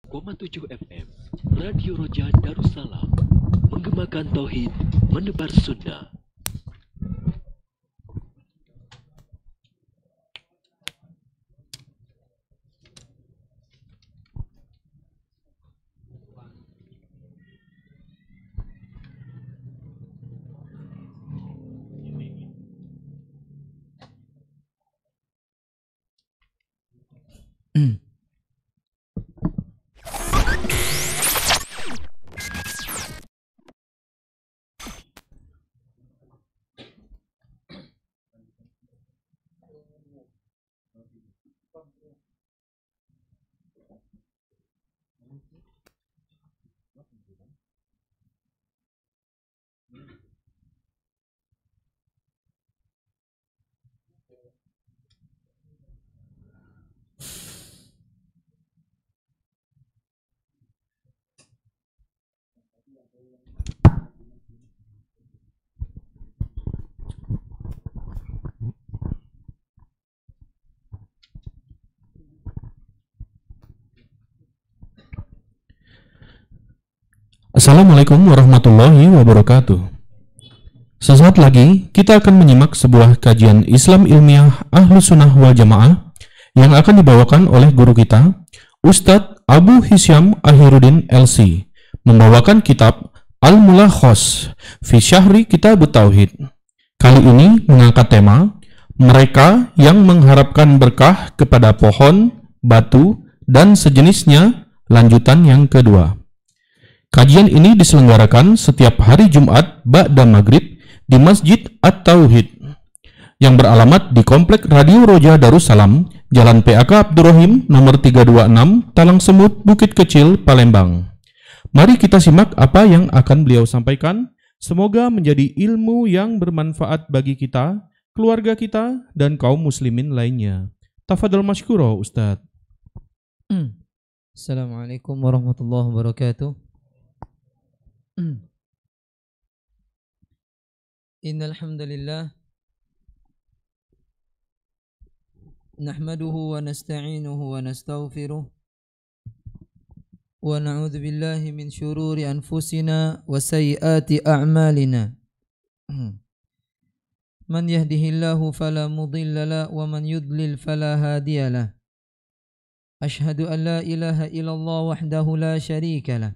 106,7 FM Radio Roja Darussalam, menggemakan tauhid, menebar sunnah. Assalamualaikum warahmatullahi wabarakatuh. Sesaat lagi kita akan menyimak sebuah kajian Islam ilmiah Ahlus Sunnah wal Jamaah yang akan dibawakan oleh guru kita, Ustadz Abu Hisyam Ahiruddin LC, membawakan kitab Al-Mulakhos fi Syahri Kitabut Tauhid. Kali ini mengangkat tema mereka yang mengharapkan berkah kepada pohon, batu, dan sejenisnya, lanjutan yang kedua. Kajian ini diselenggarakan setiap hari Jumat ba'da maghrib di Masjid At-Tauhid yang beralamat di Komplek Radio Roja Darussalam, Jalan PAK Abdurrahim nomor 326, Talang Semut, Bukit Kecil, Palembang. Mari kita simak apa yang akan beliau sampaikan. Semoga menjadi ilmu yang bermanfaat bagi kita, keluarga kita, dan kaum muslimin lainnya. Tafadhal masykuro, Ustadz. Assalamualaikum warahmatullahi wabarakatuh. Innal hamdalillah nahmaduhu wa nasta'inuhu wa nastaghfiruh wa na'udzu billahi min syururi anfusina wa sayyiati a'malina. Man yahdihillahu fala mudilla lahu wa man yudlil fala hadiya lahu. Ashhadu an la ilaha illallah wahdahu la syarika lahu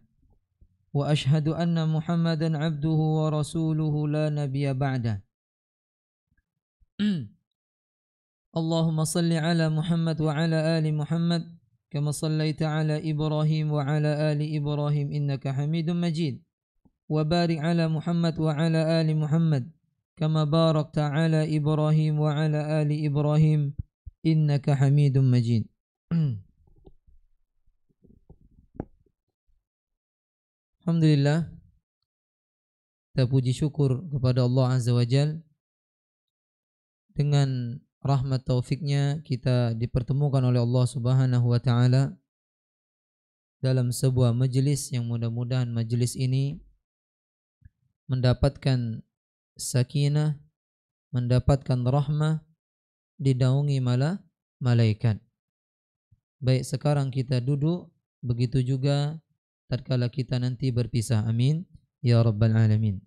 wa ashhadu anna Muhammadan abduhu wa rasuluhu la nabiyya ba'da. Allahumma salli ala Muhammad wa ala ali Muhammad kama sallaita ala Ibrahim wa ala ali Ibrahim innaka Hamidum Majid. Wa barik ala Muhammad wa ala ali Muhammad kama barakta ala Ibrahim wa ala ali Ibrahim innaka Hamidum Majid. Alhamdulillah, kita puji syukur kepada Allah Azza wa Jal. Dengan rahmat taufiknya kita dipertemukan oleh Allah Subhanahu wa Ta'ala dalam sebuah majelis yang mudah-mudahan majelis ini mendapatkan sakinah, mendapatkan rahmah, didaungi malaikat. Baik sekarang kita duduk, begitu juga tatkala kita nanti berpisah. Amin ya rabbal alamin.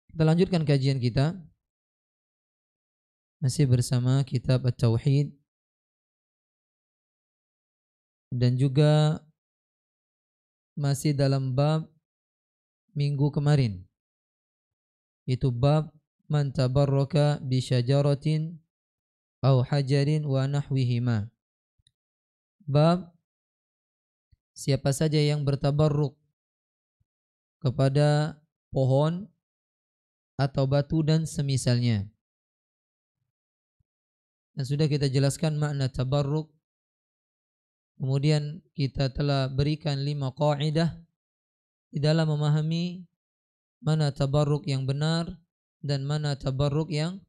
Kita lanjutkan kajian kita masih bersama kitab At-Tauhid dan juga masih dalam bab minggu kemarin, itu bab man tabarraka bi syajaratin aw hajarin wa nahwihima. Bab siapa saja yang bertabarruk kepada pohon atau batu dan semisalnya. Dan sudah kita jelaskan makna tabarruk. Kemudian kita telah berikan 5 kaidah di dalam memahami mana tabarruk yang benar dan mana tabarruk yang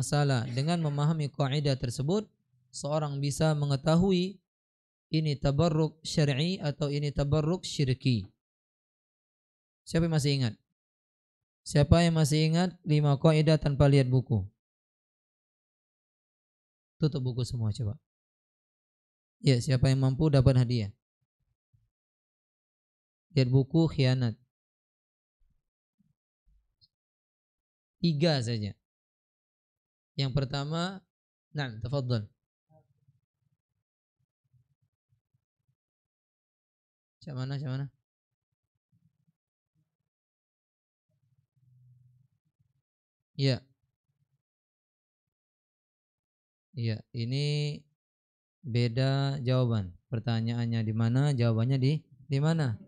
salah. Dengan memahami kaidah tersebut, seorang bisa mengetahui ini tabarruk syar'i atau ini tabarruk syirki. Siapa yang masih ingat? Siapa yang masih ingat 5 kaidah tanpa lihat buku? Tutup buku semua coba. Ya, siapa yang mampu dapat hadiah. Lihat buku khianat. 3 saja. Yang pertama, tafadhal. Cak mana? Iya. Iya, ini beda jawaban. Pertanyaannya di mana, jawabannya di mana?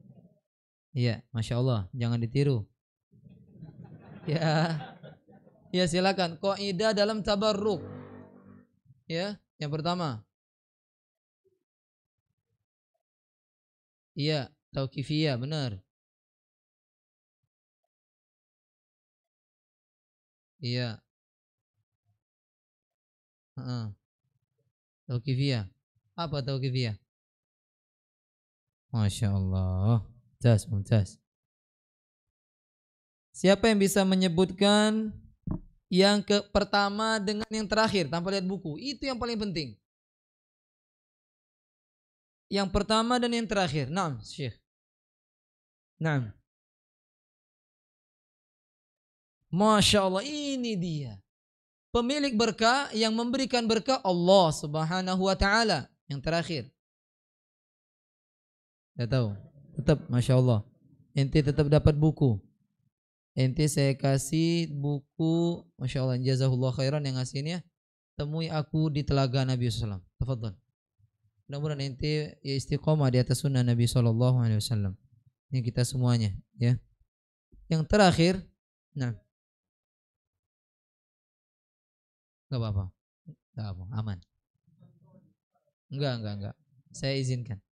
Iya, Masya Allah, jangan ditiru. Ya, ya silakan. Qaidah dalam tabarruk. Ya, yang pertama. Iya, tauqifiyah, benar. Iya. Tauqifiyah. Apa tauqifiyah? Masya Allah. Mumtaz. Siapa yang bisa menyebutkan yang pertama dengan yang terakhir tanpa lihat buku? Itu yang paling penting. Yang pertama dan yang terakhir. Naam, Syekh. Naam. Masya Allah, ini dia. Pemilik berkah yang memberikan berkah Allah Subhanahu wa ta'ala. Yang terakhir. Tidak tahu. Tetap, Masya Allah. Ente tetap dapat buku. Ente saya kasih buku. Masya Allah, jazahullah khairan yang ngasihnya. Temui aku di telaga Nabi SAW. Tafadhal. Mudah-mudahan ente ya istiqomah di atas sunnah Nabi SAW. Ini kita semuanya. Ya. Yang terakhir. Nah. Enggak apa-apa. Aman. Enggak. Saya izinkan.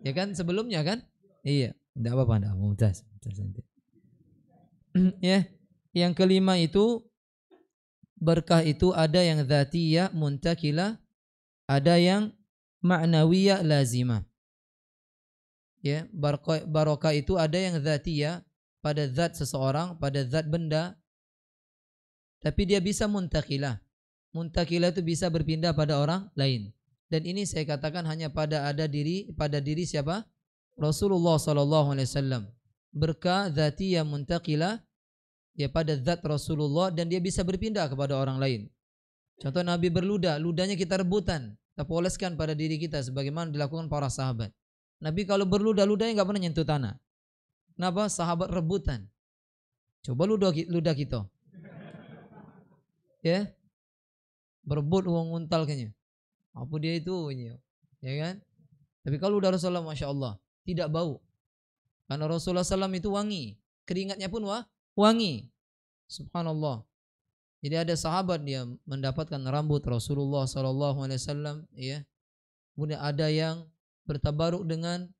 Ya kan sebelumnya kan? Iya. Enggak apa-apa. Mumtaz. Ya. Yang kelima itu berkah itu ada yang dzatiyah muntakilah, ada yang ma'nawiyah lazimah. Ya, barokah itu ada yang dzatiyah pada zat seseorang, pada zat benda. Tapi dia bisa muntakilah. Muntakilah itu bisa berpindah pada orang lain. Dan ini saya katakan hanya pada diri siapa? Rasulullah SAW. Berkah dzatiyah muntakilah ya pada zat Rasulullah dan dia bisa berpindah kepada orang lain. Contoh Nabi berludah, ludahnya kita rebutan, kita poleskan pada diri kita sebagaimana dilakukan para sahabat. Nabi kalau berludah, ludahnya nggak pernah nyentuh tanah. Kenapa? Sahabat rebutan. Coba ludah kita. Ya, berebut uang untal kayaknya. Apa dia itu? Ya kan? Tapi kalau udah Rasulullah, Masya Allah, tidak bau. Karena Rasulullah SAW itu wangi. Keringatnya pun wangi. Subhanallah. Jadi ada sahabat dia mendapatkan rambut Rasulullah SAW. Ya. Kemudian ada yang bertabaruk dengan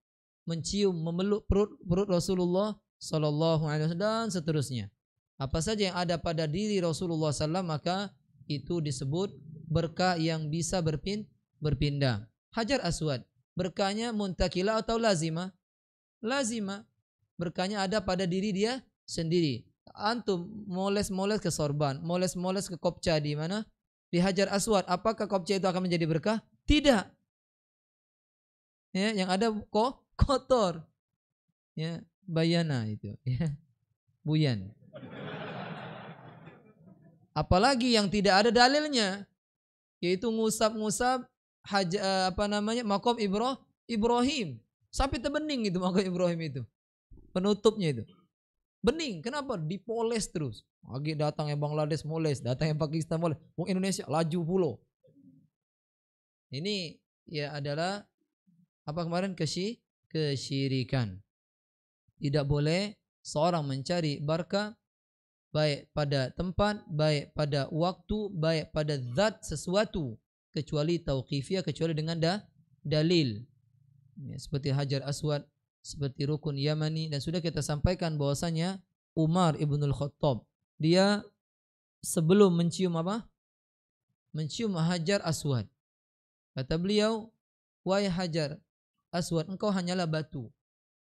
mencium, memeluk perut Rasulullah SAW dan seterusnya. Apa saja yang ada pada diri Rasulullah SAW maka itu disebut berkah yang bisa berpindah. Hajar Aswad, berkahnya muntakilah atau lazimah? Lazimah. Berkahnya ada pada diri dia sendiri. Antum moles-moles ke sorban, moles-moles ke kopca di mana? Di Hajar Aswad. Apakah kopca itu akan menjadi berkah? Tidak. Ya, yang ada kotor. Ya, bayana itu. Ya. Buyan. Apalagi yang tidak ada dalilnya, yaitu ngusap-ngusap makom Ibrahim sampai terbening itu makom Ibrahim itu, penutupnya itu bening. Kenapa? Dipoles terus. Lagi datang yang Bangladesh moles, datang yang Pakistan moles, wong Indonesia laju pulau. Ini ya adalah apa kemarin kesyirikan. Tidak boleh seorang mencari barakah baik pada tempat, baik pada waktu, baik pada zat sesuatu kecuali tauqifiyah, kecuali dengan dalil. Ya, seperti Hajar Aswad, seperti rukun Yamani, dan sudah kita sampaikan bahwasanya Umar ibnul Khattab dia sebelum mencium mencium Hajar Aswad, kata beliau, wahai Hajar Aswad, engkau hanyalah batu,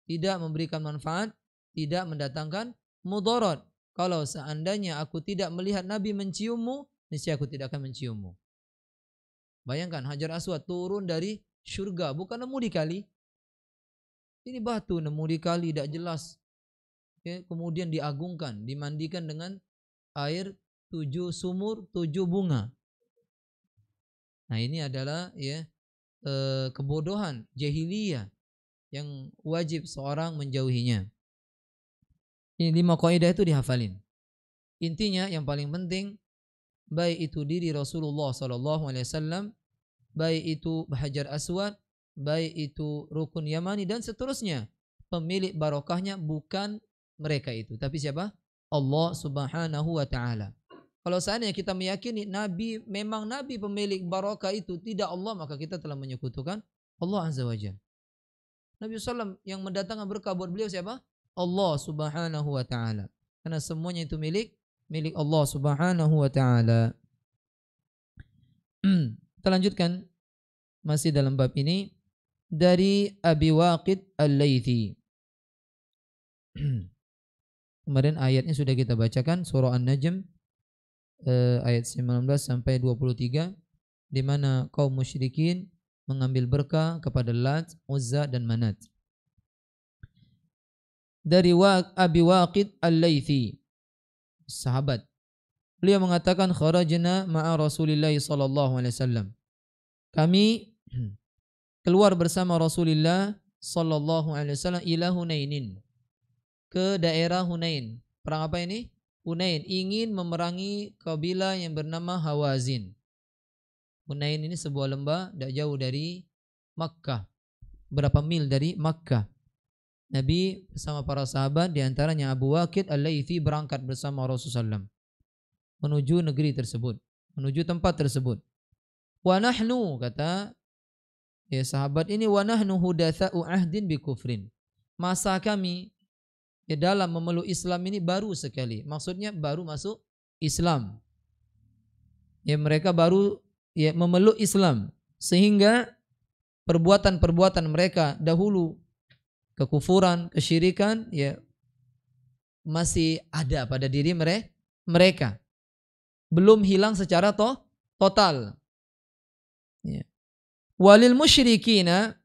tidak memberikan manfaat, tidak mendatangkan mudarat. Kalau seandainya aku tidak melihat Nabi menciummu, niscaya aku tidak akan menciummu. Bayangkan Hajar Aswad turun dari surga, bukan nemu di kali. Ini batu nemu di kali tidak jelas. Ya, kemudian diagungkan, dimandikan dengan air 7 sumur, 7 bunga. Nah, ini adalah ya kebodohan jahiliyah yang wajib seorang menjauhinya. Ini 5 kaidah itu dihafalin. Intinya yang paling penting, baik itu diri Rasulullah SAW, baik itu Hajar Aswad, baik itu Rukun Yamani dan seterusnya. Pemilik barokahnya bukan mereka itu, tapi siapa? Allah Subhanahu wa Ta'ala. Kalau seandainya kita meyakini Nabi memang Nabi pemilik barokah itu, tidak Allah, maka kita telah menyekutukan Allah Azza wa Jalla. Nabi SAW yang mendatangkan berkah buat beliau siapa? Allah Subhanahu wa Ta'ala. Karena semuanya itu milik Allah Subhanahu wa Ta'ala. Kita lanjutkan masih dalam bab ini dari Abi Waqid Al-Laythi. Kemarin ayatnya sudah kita bacakan, surah An-Najm ayat 19 sampai 23, di mana kaum musyrikin mengambil berkah kepada Lat, Uzza dan Manat. Dari Abi Waqid Al-Laythi, sahabat. Beliau mengatakan kharajna ma'a Rasulillah sallallahu alaihi wasallam. Kami keluar bersama Rasulullah sallallahu alaihi wasallam ila Hunainin, ke daerah Hunain. Perang apa ini? Hunain, ingin memerangi kabilah yang bernama Hawazin. Hunain ini sebuah lembah tidak jauh dari Makkah, berapa mil dari Makkah. Nabi bersama para sahabat, diantaranya Abu Waqid Al-Laythi, berangkat bersama Rasulullah SAW menuju negeri tersebut, menuju tempat tersebut. Wa nahnu, kata ya sahabat ini, wa nahnu hudatsa'u ahdin bi kufrin. Masa kami ya dalam memeluk Islam ini baru sekali. Maksudnya baru masuk Islam. Ya mereka baru ya memeluk Islam, sehingga perbuatan-perbuatan mereka dahulu, kekufuran, kesyirikan ya masih ada pada diri mereka. Belum hilang secara total. Ya. Walil musyrikina,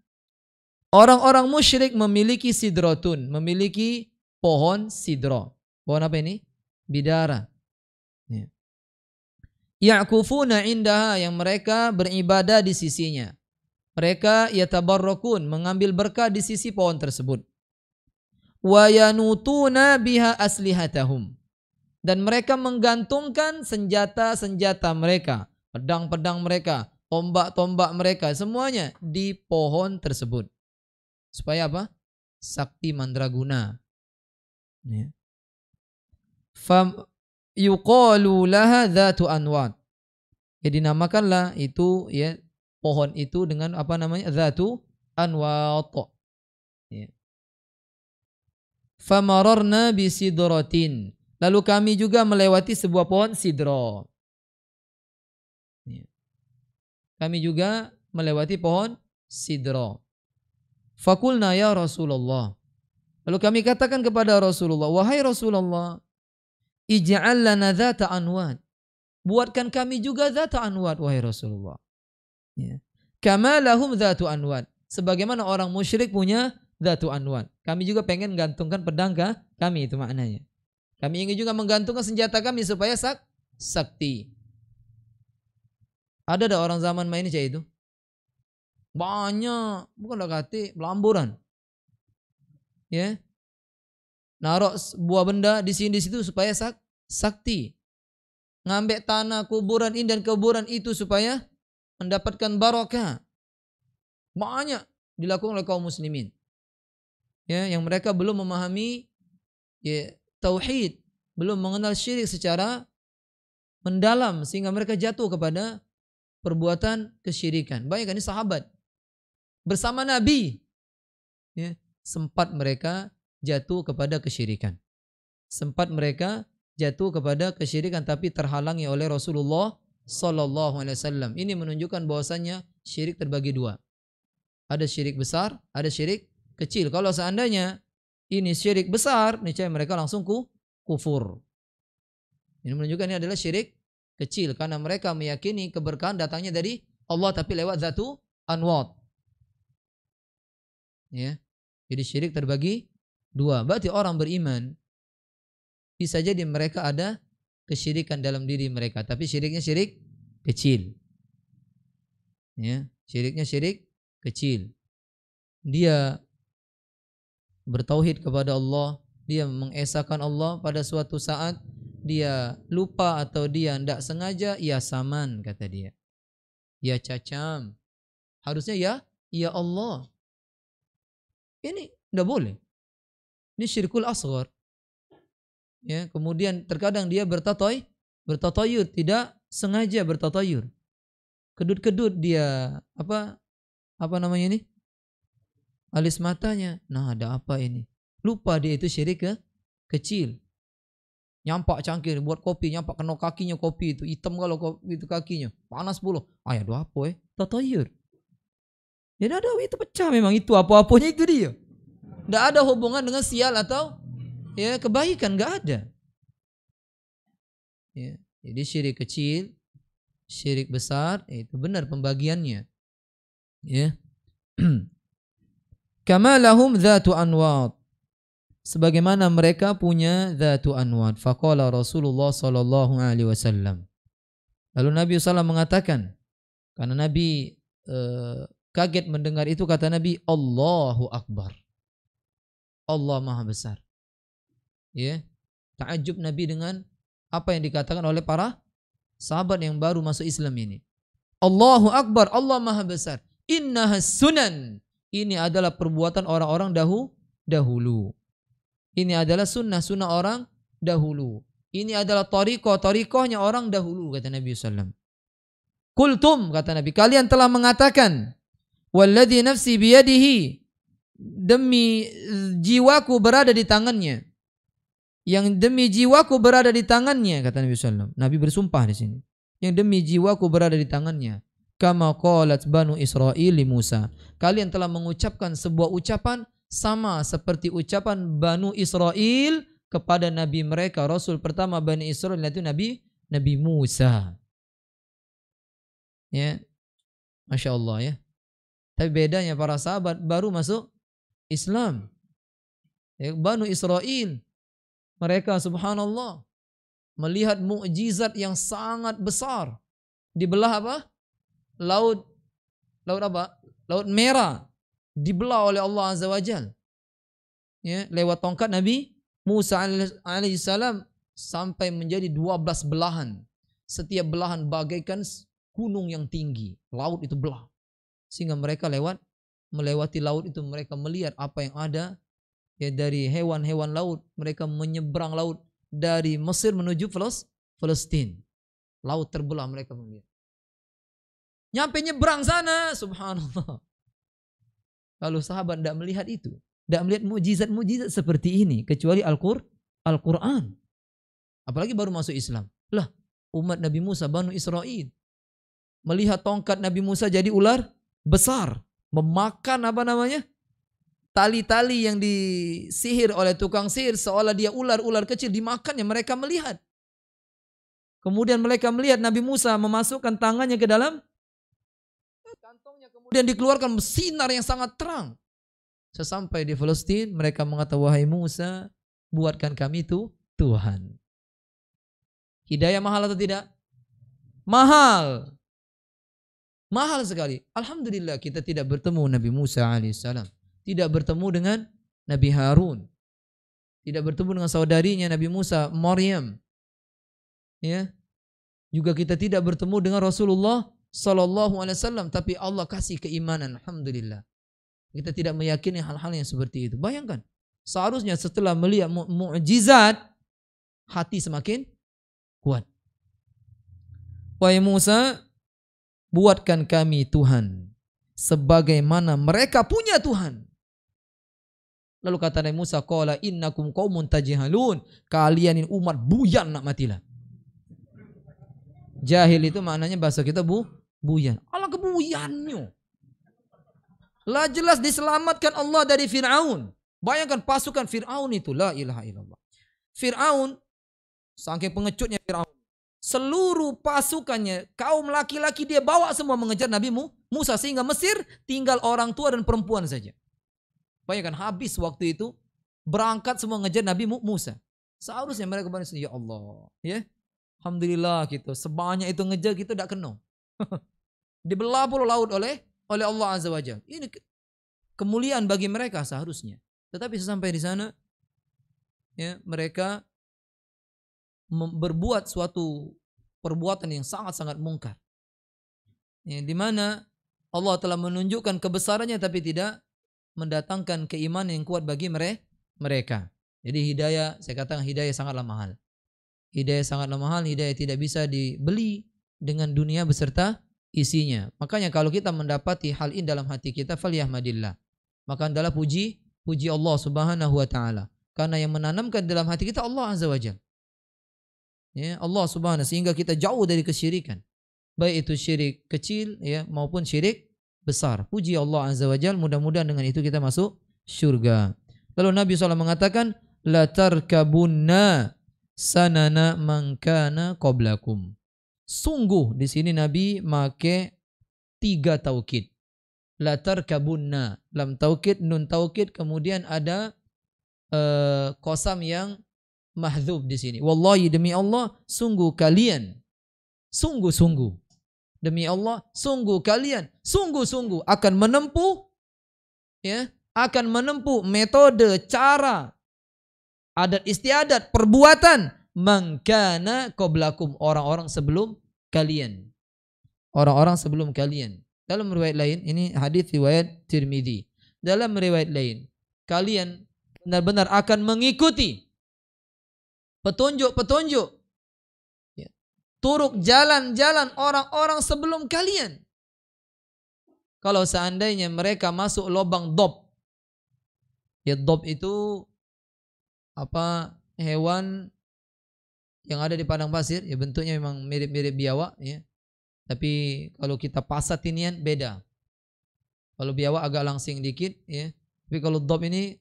orang-orang musyrik memiliki sidrotun, memiliki pohon sidro. Pohon apa ini? Bidara. Ya. Ya'kufuna indaha, yang mereka beribadah di sisinya. Mereka yatabarrakun, mengambil berkah di sisi pohon tersebut. Wa yanutuna biha aslihatahum, dan mereka menggantungkan senjata-senjata mereka, pedang-pedang mereka, tombak-tombak mereka, semuanya di pohon tersebut. Supaya apa? Sakti mandraguna. Ya. Fam yuqalu laha dzatu anwat. Ya, dinamakanlah itu ya pohon itu dengan apa namanya? Dzatu anwat. Ya. Famararna bisidratin. Lalu kami juga melewati sebuah pohon sidro. Ya. Kami juga melewati pohon sidro. Fakulna ya Rasulullah. Lalu kami katakan kepada Rasulullah, wahai Rasulullah, ij'al lana dzata anwat. Buatkan kami juga dzata anwat, wahai Rasulullah. Ya. Kama lahum dzatu anwat. Sebagaimana orang musyrik punya dzatu anwat. Kami juga pengen gantungkan pedang kami, itu maknanya. Kami ingin juga menggantungkan senjata kami supaya sakti. Ada orang zaman main ini kayak itu? Banyak, bukan kata belamburan. Ya. Naruh buah benda di sini di situ supaya sakti. Ngambil tanah kuburan ini dan kuburan itu supaya mendapatkan barokah. Banyak dilakukan oleh kaum muslimin. Ya, yang mereka belum memahami ya tauhid, belum mengenal syirik secara mendalam sehingga mereka jatuh kepada perbuatan kesyirikan. Banyak ini sahabat bersama Nabi ya, sempat mereka jatuh kepada kesyirikan. Sempat mereka jatuh kepada kesyirikan tapi terhalangi oleh Rasulullah sallallahu alaihi wasallam. Ini menunjukkan bahwasannya syirik terbagi dua. Ada syirik besar, ada syirik kecil. Kalau seandainya ini syirik besar, niscaya mereka langsung kufur. Ini menunjukkan ini adalah syirik kecil karena mereka meyakini keberkahan datangnya dari Allah tapi lewat dzatu anwat. Ya. Jadi syirik terbagi dua. Berarti orang beriman bisa jadi mereka ada kesyirikan dalam diri mereka, tapi syiriknya syirik kecil. Ya, syiriknya syirik kecil. Dia bertauhid kepada Allah, dia mengesahkan Allah, pada suatu saat dia lupa atau dia tidak sengaja, ya saman kata dia. Ya cacam. Harusnya ya Allah. Ini tidak boleh. Ini syirkul asghar. Ya, kemudian terkadang dia bertatayur, tidak sengaja bertatayur. Kedut-kedut dia apa namanya ini? Alis matanya. Nah, ada apa ini? Lupa dia itu syirik kecil. Nyampak cangkir buat kopi, nyampak kena kakinya kopi itu, hitam kalau kopi itu kakinya, panas puluh. Ya ada apa tatayur. Ya ada itu pecah memang itu apa-apanya itu dia. Tidak ada hubungan dengan sial atau ya kebaikan, nggak ada. Ya, jadi syirik kecil, syirik besar itu benar pembagiannya. Ya. Kama lahum dzatu anwat. Sebagaimana mereka punya dzatu anwat. Faqala Rasulullah sallallahu alaihi wasallam. Lalu Nabi sallallahu mengatakan, karena Nabi kaget mendengar itu, kata Nabi, Allahu Akbar. Allah Maha Besar. Ya, takjub Nabi dengan apa yang dikatakan oleh para sahabat yang baru masuk Islam ini. Allahu Akbar, Allah Maha Besar. Innahas sunan. Ini adalah perbuatan orang-orang dahulu. Ini adalah sunnah orang dahulu. Ini adalah tariqahnya orang dahulu, kata Nabi SAW. Kultum, kata Nabi, kalian telah mengatakan, walladzi nafsi biyadihi, demi jiwaku berada di tangannya. Yang demi jiwaku berada di tangannya, kata Nabi SAW. Nabi bersumpah di sini. Yang demi jiwaku berada di tangannya. Kama qalat Banu Israil li Musa. Kalian telah mengucapkan sebuah ucapan sama seperti ucapan Banu Israil kepada Nabi mereka. Rasul pertama Bani Israil itu Nabi Musa. Ya, Masya Allah ya. Tapi bedanya para sahabat baru masuk Islam. Ya, Banu Israil, mereka subhanallah melihat mukjizat yang sangat besar. Dibelah apa? Laut apa? Laut Merah dibelah oleh Allah Azza wa Jal. Ya, lewat tongkat Nabi Musa alaihissalam sampai menjadi 12 belahan. Setiap belahan bagaikan gunung yang tinggi. Laut itu belah. Sehingga mereka melewati laut itu, mereka melihat apa yang ada ya dari hewan-hewan laut. Mereka menyeberang laut dari Mesir menuju Palestina. Laut terbelah, mereka melihat. Nyampe nyebrang sana, subhanallah. Lalu sahabat tidak melihat itu, tidak melihat mukjizat-mukjizat seperti ini kecuali Al-Quran. Apalagi baru masuk Islam. Lah, umat Nabi Musa, Banu Israil, melihat tongkat Nabi Musa jadi ular besar, memakan apa namanya? Tali-tali yang disihir oleh tukang sihir seolah dia ular kecil dimakannya, mereka melihat. Kemudian mereka melihat Nabi Musa memasukkan tangannya ke dalam kantongnya, kemudian dikeluarkan sinar yang sangat terang. Sesampai di Palestina, mereka mengatakan, wahai Musa, buatkan kami itu Tuhan. Hidayah mahal atau tidak? Mahal. Mahal sekali. Alhamdulillah kita tidak bertemu Nabi Musa alaihissalam. Tidak bertemu dengan Nabi Harun. Tidak bertemu dengan saudarinya Nabi Musa, Maryam. Ya. Juga kita tidak bertemu dengan Rasulullah sallallahu alaihi wasallam, tapi Allah kasih keimanan, alhamdulillah. Kita tidak meyakini hal-hal yang seperti itu. Bayangkan, seharusnya setelah melihat mukjizat, hati semakin kuat. Wahai Musa, buatkan kami Tuhan sebagaimana mereka punya Tuhan. Lalu kata Nabi Musa, qala innakum qaumun tajhalun. Kalian ini umat buyan, nak matilah. Jahil itu maknanya bahasa kita buyan. Allah kebuyannya. Lah jelas diselamatkan Allah dari Fir'aun. Bayangkan pasukan Fir'aun itu, la ilaha illallah. Fir'aun, saking pengecutnya Fir'aun, seluruh pasukannya, kaum laki-laki dia bawa semua mengejar Nabi Musa, sehingga Mesir tinggal orang tua dan perempuan saja. Bayangkan habis waktu itu berangkat semua ngejar Nabi Musa. Seharusnya mereka berani, ya Allah, ya. Alhamdulillah gitu. Sebanyak itu ngejar kita tidak kena. Dibelah pulau laut oleh Allah Azza wa Jalla. Ini kemuliaan bagi mereka seharusnya. Tetapi sesampai di sana, ya, mereka berbuat suatu perbuatan yang sangat-sangat mungkar. Ya, di mana Allah telah menunjukkan kebesarannya tapi tidak mendatangkan keimanan yang kuat bagi mereka. Jadi hidayah, saya katakan hidayah sangatlah mahal. Hidayah sangatlah mahal, hidayah tidak bisa dibeli dengan dunia beserta isinya. Makanya kalau kita mendapati hal ini dalam hati kita, falyahmadillah. Maka adalah puji Allah Subhanahu wa taala. Karena yang menanamkan dalam hati kita Allah Azza wa Jalla. Ya, Allah Subhanahu, sehingga kita jauh dari kesyirikan. Baik itu syirik kecil, ya, maupun syirik besar. Puji Allah Azza wa Jalla, mudah-mudahan dengan itu kita masuk syurga. Lalu Nabi SAW mengatakan, la tarkabunna sanana man kana qablakum. Sungguh di sini Nabi make 3 taukid. La tarkabunna, lam taukid, nun taukid, kemudian ada qasam yang mahdzub di sini. Wallahi, demi Allah, sungguh kalian, sungguh-sungguh, demi Allah, sungguh kalian, sungguh-sungguh akan menempuh, ya, akan menempuh metode, cara, adat istiadat, perbuatan mangkana qablakum, orang-orang sebelum kalian. Orang-orang sebelum kalian. Dalam riwayat lain, ini hadis riwayat Tirmidzi. Dalam riwayat lain, kalian benar-benar akan mengikuti petunjuk-petunjuk, ya, turuk jalan-jalan orang-orang sebelum kalian. Kalau seandainya mereka masuk lubang dob, ya, dob itu apa, hewan yang ada di padang pasir, ya, bentuknya memang mirip-mirip biawak, ya. Tapi kalau kita pasatinian beda. Kalau biawak agak langsing dikit, ya. Tapi kalau dob ini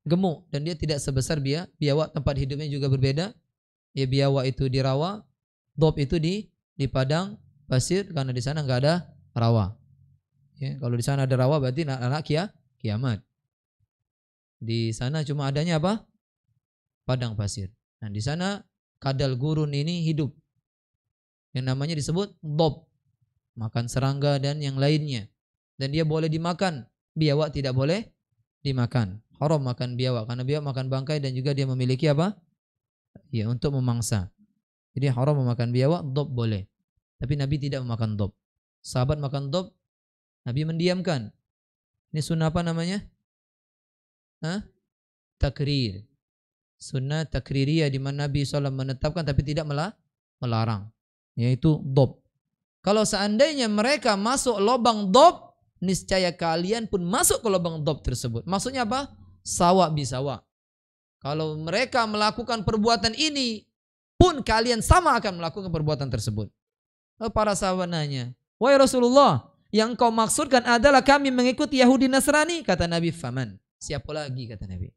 gemuk dan dia tidak sebesar biawak, tempat hidupnya juga berbeda. Ya, biawak itu di rawa, dob itu di padang pasir karena di sana nggak ada rawa. Ya, kalau di sana ada rawa berarti anak kiamat. Di sana cuma adanya apa? Padang pasir. Nah, di sana kadal gurun ini hidup. Yang namanya disebut dob. Makan serangga dan yang lainnya. Dan dia boleh dimakan. Biawak tidak boleh dimakan. Haram makan biawak karena biawak makan bangkai dan juga dia memiliki apa? Ya, untuk memangsa. Jadi haram memakan biawak, dob boleh. Tapi Nabi tidak memakan dob. Sahabat makan dob, Nabi mendiamkan. Ini sunnah apa namanya? Takrir. Sunnah takririyah di mana Nabi SAW menetapkan tapi tidak melarang. Yaitu dob. Kalau seandainya mereka masuk lubang dob, niscaya kalian pun masuk ke lubang dob tersebut. Maksudnya apa? Sawa bisawa. Kalau mereka melakukan perbuatan ini pun kalian sama akan melakukan perbuatan tersebut. Lalu para sahabat nanya, wahai Rasulullah, yang kau maksudkan adalah kami mengikuti Yahudi Nasrani? Kata Nabi, faman, siapa lagi, kata Nabi.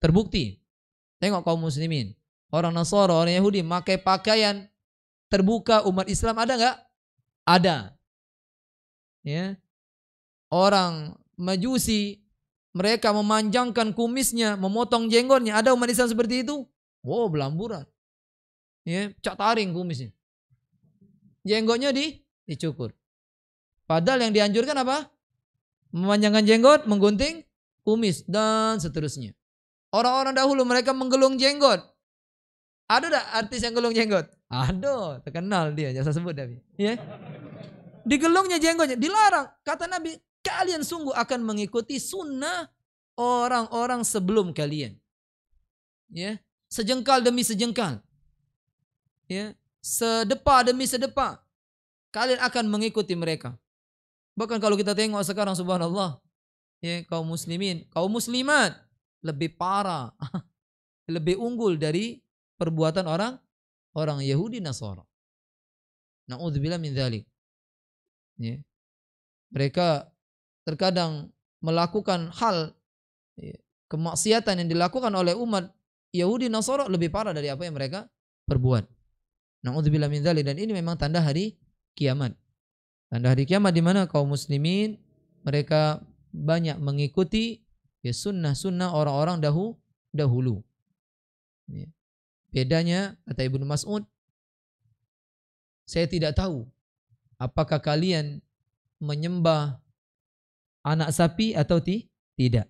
Terbukti. Tengok kaum muslimin, orang Nasara, orang Yahudi pakai pakaian terbuka, umat Islam ada enggak? Ada. Ya. Orang Majusi, mereka memanjangkan kumisnya, memotong jenggotnya. Ada umat Islam seperti itu? Wow, belamburan. Ya, cak taring kumisnya. Jenggotnya dicukur. Padahal yang dianjurkan apa? Memanjangkan jenggot, menggunting kumis dan seterusnya. Orang-orang dahulu mereka menggelung jenggot. Ada enggak artis yang gelung jenggot? Ada, terkenal dia, jasa sebut Nabi. Ya. Digelungnya jenggotnya, dilarang. Kata Nabi, kalian sungguh akan mengikuti sunnah orang-orang sebelum kalian. Ya, sejengkal demi sejengkal. Ya, sedepa demi sedepa. Kalian akan mengikuti mereka. Bahkan kalau kita tengok sekarang, subhanallah, ya, kaum muslimin, kaum muslimat lebih parah, lebih unggul dari perbuatan orang Yahudi Nasara. Na'udzubillah min dzalik. Ya. Mereka terkadang melakukan hal, ya, kemaksiatan yang dilakukan oleh umat Yahudi Nasara lebih parah dari apa yang mereka perbuat. Na'udzubillah min dzalik. Dan ini memang tanda hari kiamat. Tanda hari kiamat di mana kaum muslimin mereka banyak mengikuti ya sunnah-sunnah orang-orang dahulu. Ya. Bedanya kata Ibnu Mas'ud, saya tidak tahu apakah kalian menyembah anak sapi atau tidak.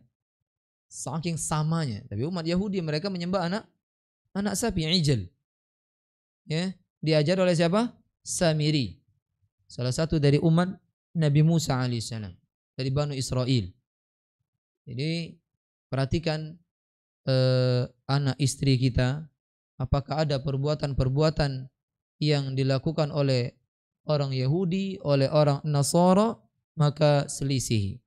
Saking samanya. Tapi umat Yahudi mereka menyembah anak sapi, ijl. Ya, diajar oleh siapa? Samiri. Salah satu dari umat Nabi Musa alaihissalam, dari Banu Israel. Jadi perhatikan anak istri kita, apakah ada perbuatan-perbuatan yang dilakukan oleh orang Yahudi, oleh orang Nasara, maka selisihi.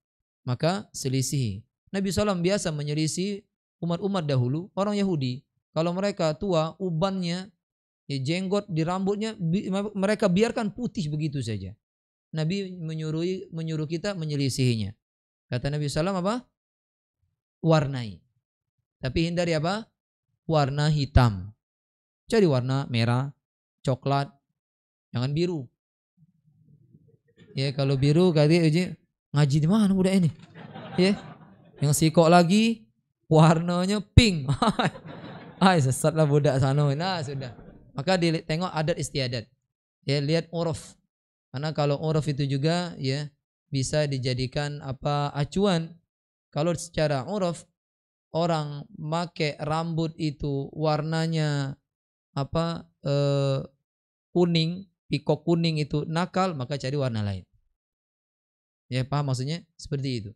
Nabi SAW biasa menyelisih umat-umat dahulu, orang Yahudi. Kalau mereka tua, ubannya, ya, jenggot di rambutnya, mereka biarkan putih begitu saja. Nabi menyuruh kita menyelisihinya. Kata Nabi SAW apa? Warnai. Tapi hindari apa? Warna hitam. Cari warna merah, coklat, jangan biru. Ya, kalau biru kali ngaji di mana budak ini? Ya. Yang sikok lagi warnanya pink. Ay, sesatlah budak sana. Nah, sudah. Maka tengok adat istiadat. Ya, lihat uruf. Karena kalau uruf itu juga ya bisa dijadikan acuan. Kalau secara uruf orang make rambut itu warnanya kuning, pikok kuning itu nakal, maka cari warna lain. Ya, paham maksudnya? Seperti itu.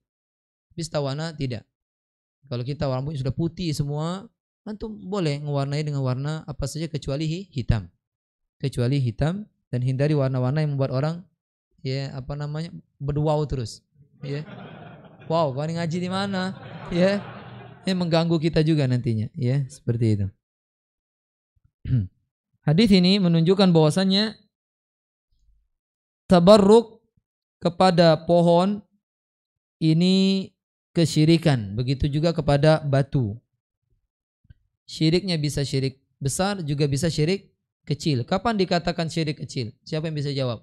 Tapi tawana tidak. Kalau kita rambutnya sudah putih semua, antum boleh mewarnai dengan warna apa saja kecuali hitam. Kecuali hitam, dan hindari warna-warna yang membuat orang ya berwau terus. Ya. Wow, kau ini ngaji di mana? Ya. Ini mengganggu kita juga nantinya, ya, seperti itu. Hadis ini menunjukkan bahwasannya tabarruk kepada pohon ini kesyirikan, begitu juga kepada batu. Syiriknya bisa syirik besar, juga bisa syirik kecil. Kapan dikatakan syirik kecil? Siapa yang bisa jawab?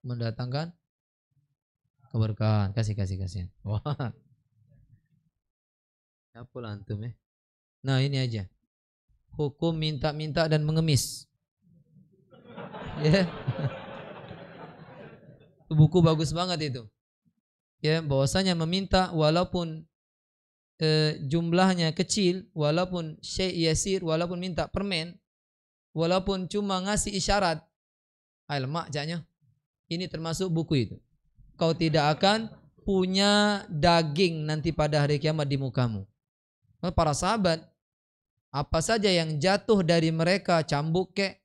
Mendatangkan keberkahan. Kasih. Wah. Apa antum ya? Nah, ini aja. Hukum minta-minta dan mengemis. Ya. Buku bagus banget itu. Ya, bahwasanya meminta walaupun jumlahnya kecil, walaupun syai' yasir, walaupun minta permen, walaupun cuma ngasih isyarat. Mak janya. Ini termasuk buku itu. Kau tidak akan punya daging nanti pada hari kiamat di mukamu. Para sahabat, apa saja yang jatuh dari mereka, cambuk kek,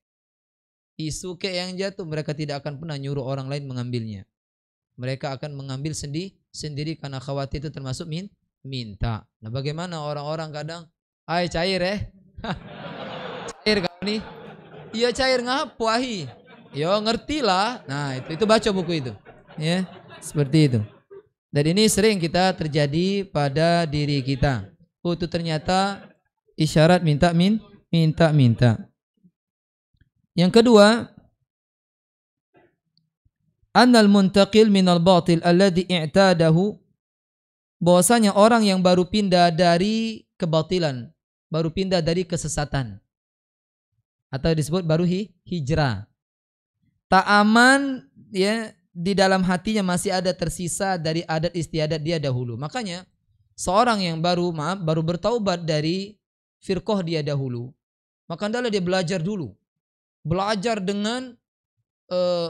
isu kek yang jatuh, mereka tidak akan pernah nyuruh orang lain mengambilnya. Mereka akan mengambil sendiri karena khawatir itu termasuk minta. Nah, bagaimana orang-orang kadang, cair cair kau nih? Iya cair ngapu ahi. Yo ngertilah. Nah, itu baca buku itu. Ya, seperti itu. Dan ini sering kita terjadi pada diri kita. Itu ternyata isyarat minta. Yang kedua, annal muntaqil minal batil alladhi i'tadahu, bahwasanya orang yang baru pindah dari kebatilan, baru pindah dari kesesatan, atau disebut baru hijrah. Tak aman ya, di dalam hatinya masih ada tersisa dari adat istiadat dia dahulu. Makanya seorang yang baru bertaubat dari firqah dia dahulu, maka hendaklah dia belajar dulu. Belajar dengan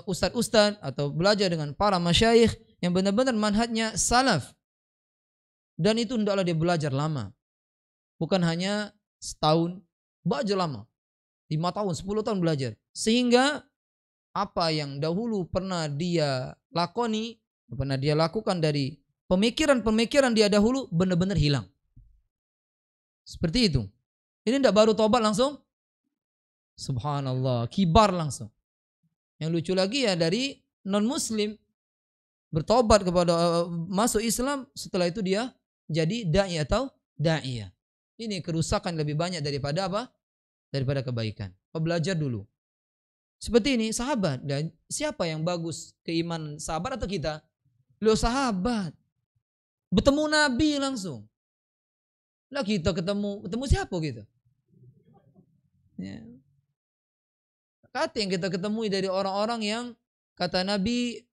ustadz-ustadz atau belajar dengan para masyayikh yang benar-benar manhajnya salaf. Dan itu hendaklah dia belajar lama. Bukan hanya setahun, belajar lama. 5 tahun, 10 tahun belajar. Sehingga apa yang dahulu pernah dia lakoni, pernah dia lakukan dari pemikiran-pemikiran dia dahulu benar-benar hilang. Seperti itu. Ini tidak baru tobat langsung, subhanallah, kibar langsung. Yang lucu lagi ya dari non-muslim bertobat kepada masuk Islam, setelah itu dia jadi da'i atau da'iyah. Ini kerusakan lebih banyak daripada apa? daripada kebaikan. Belajar dulu. Seperti ini sahabat, dan siapa yang bagus keimanan, sahabat atau kita? Lo sahabat. Bertemu Nabi langsung. Lah kita ketemu siapa gitu? Ya. Kata yang kita ketemui dari orang-orang yang kata Nabi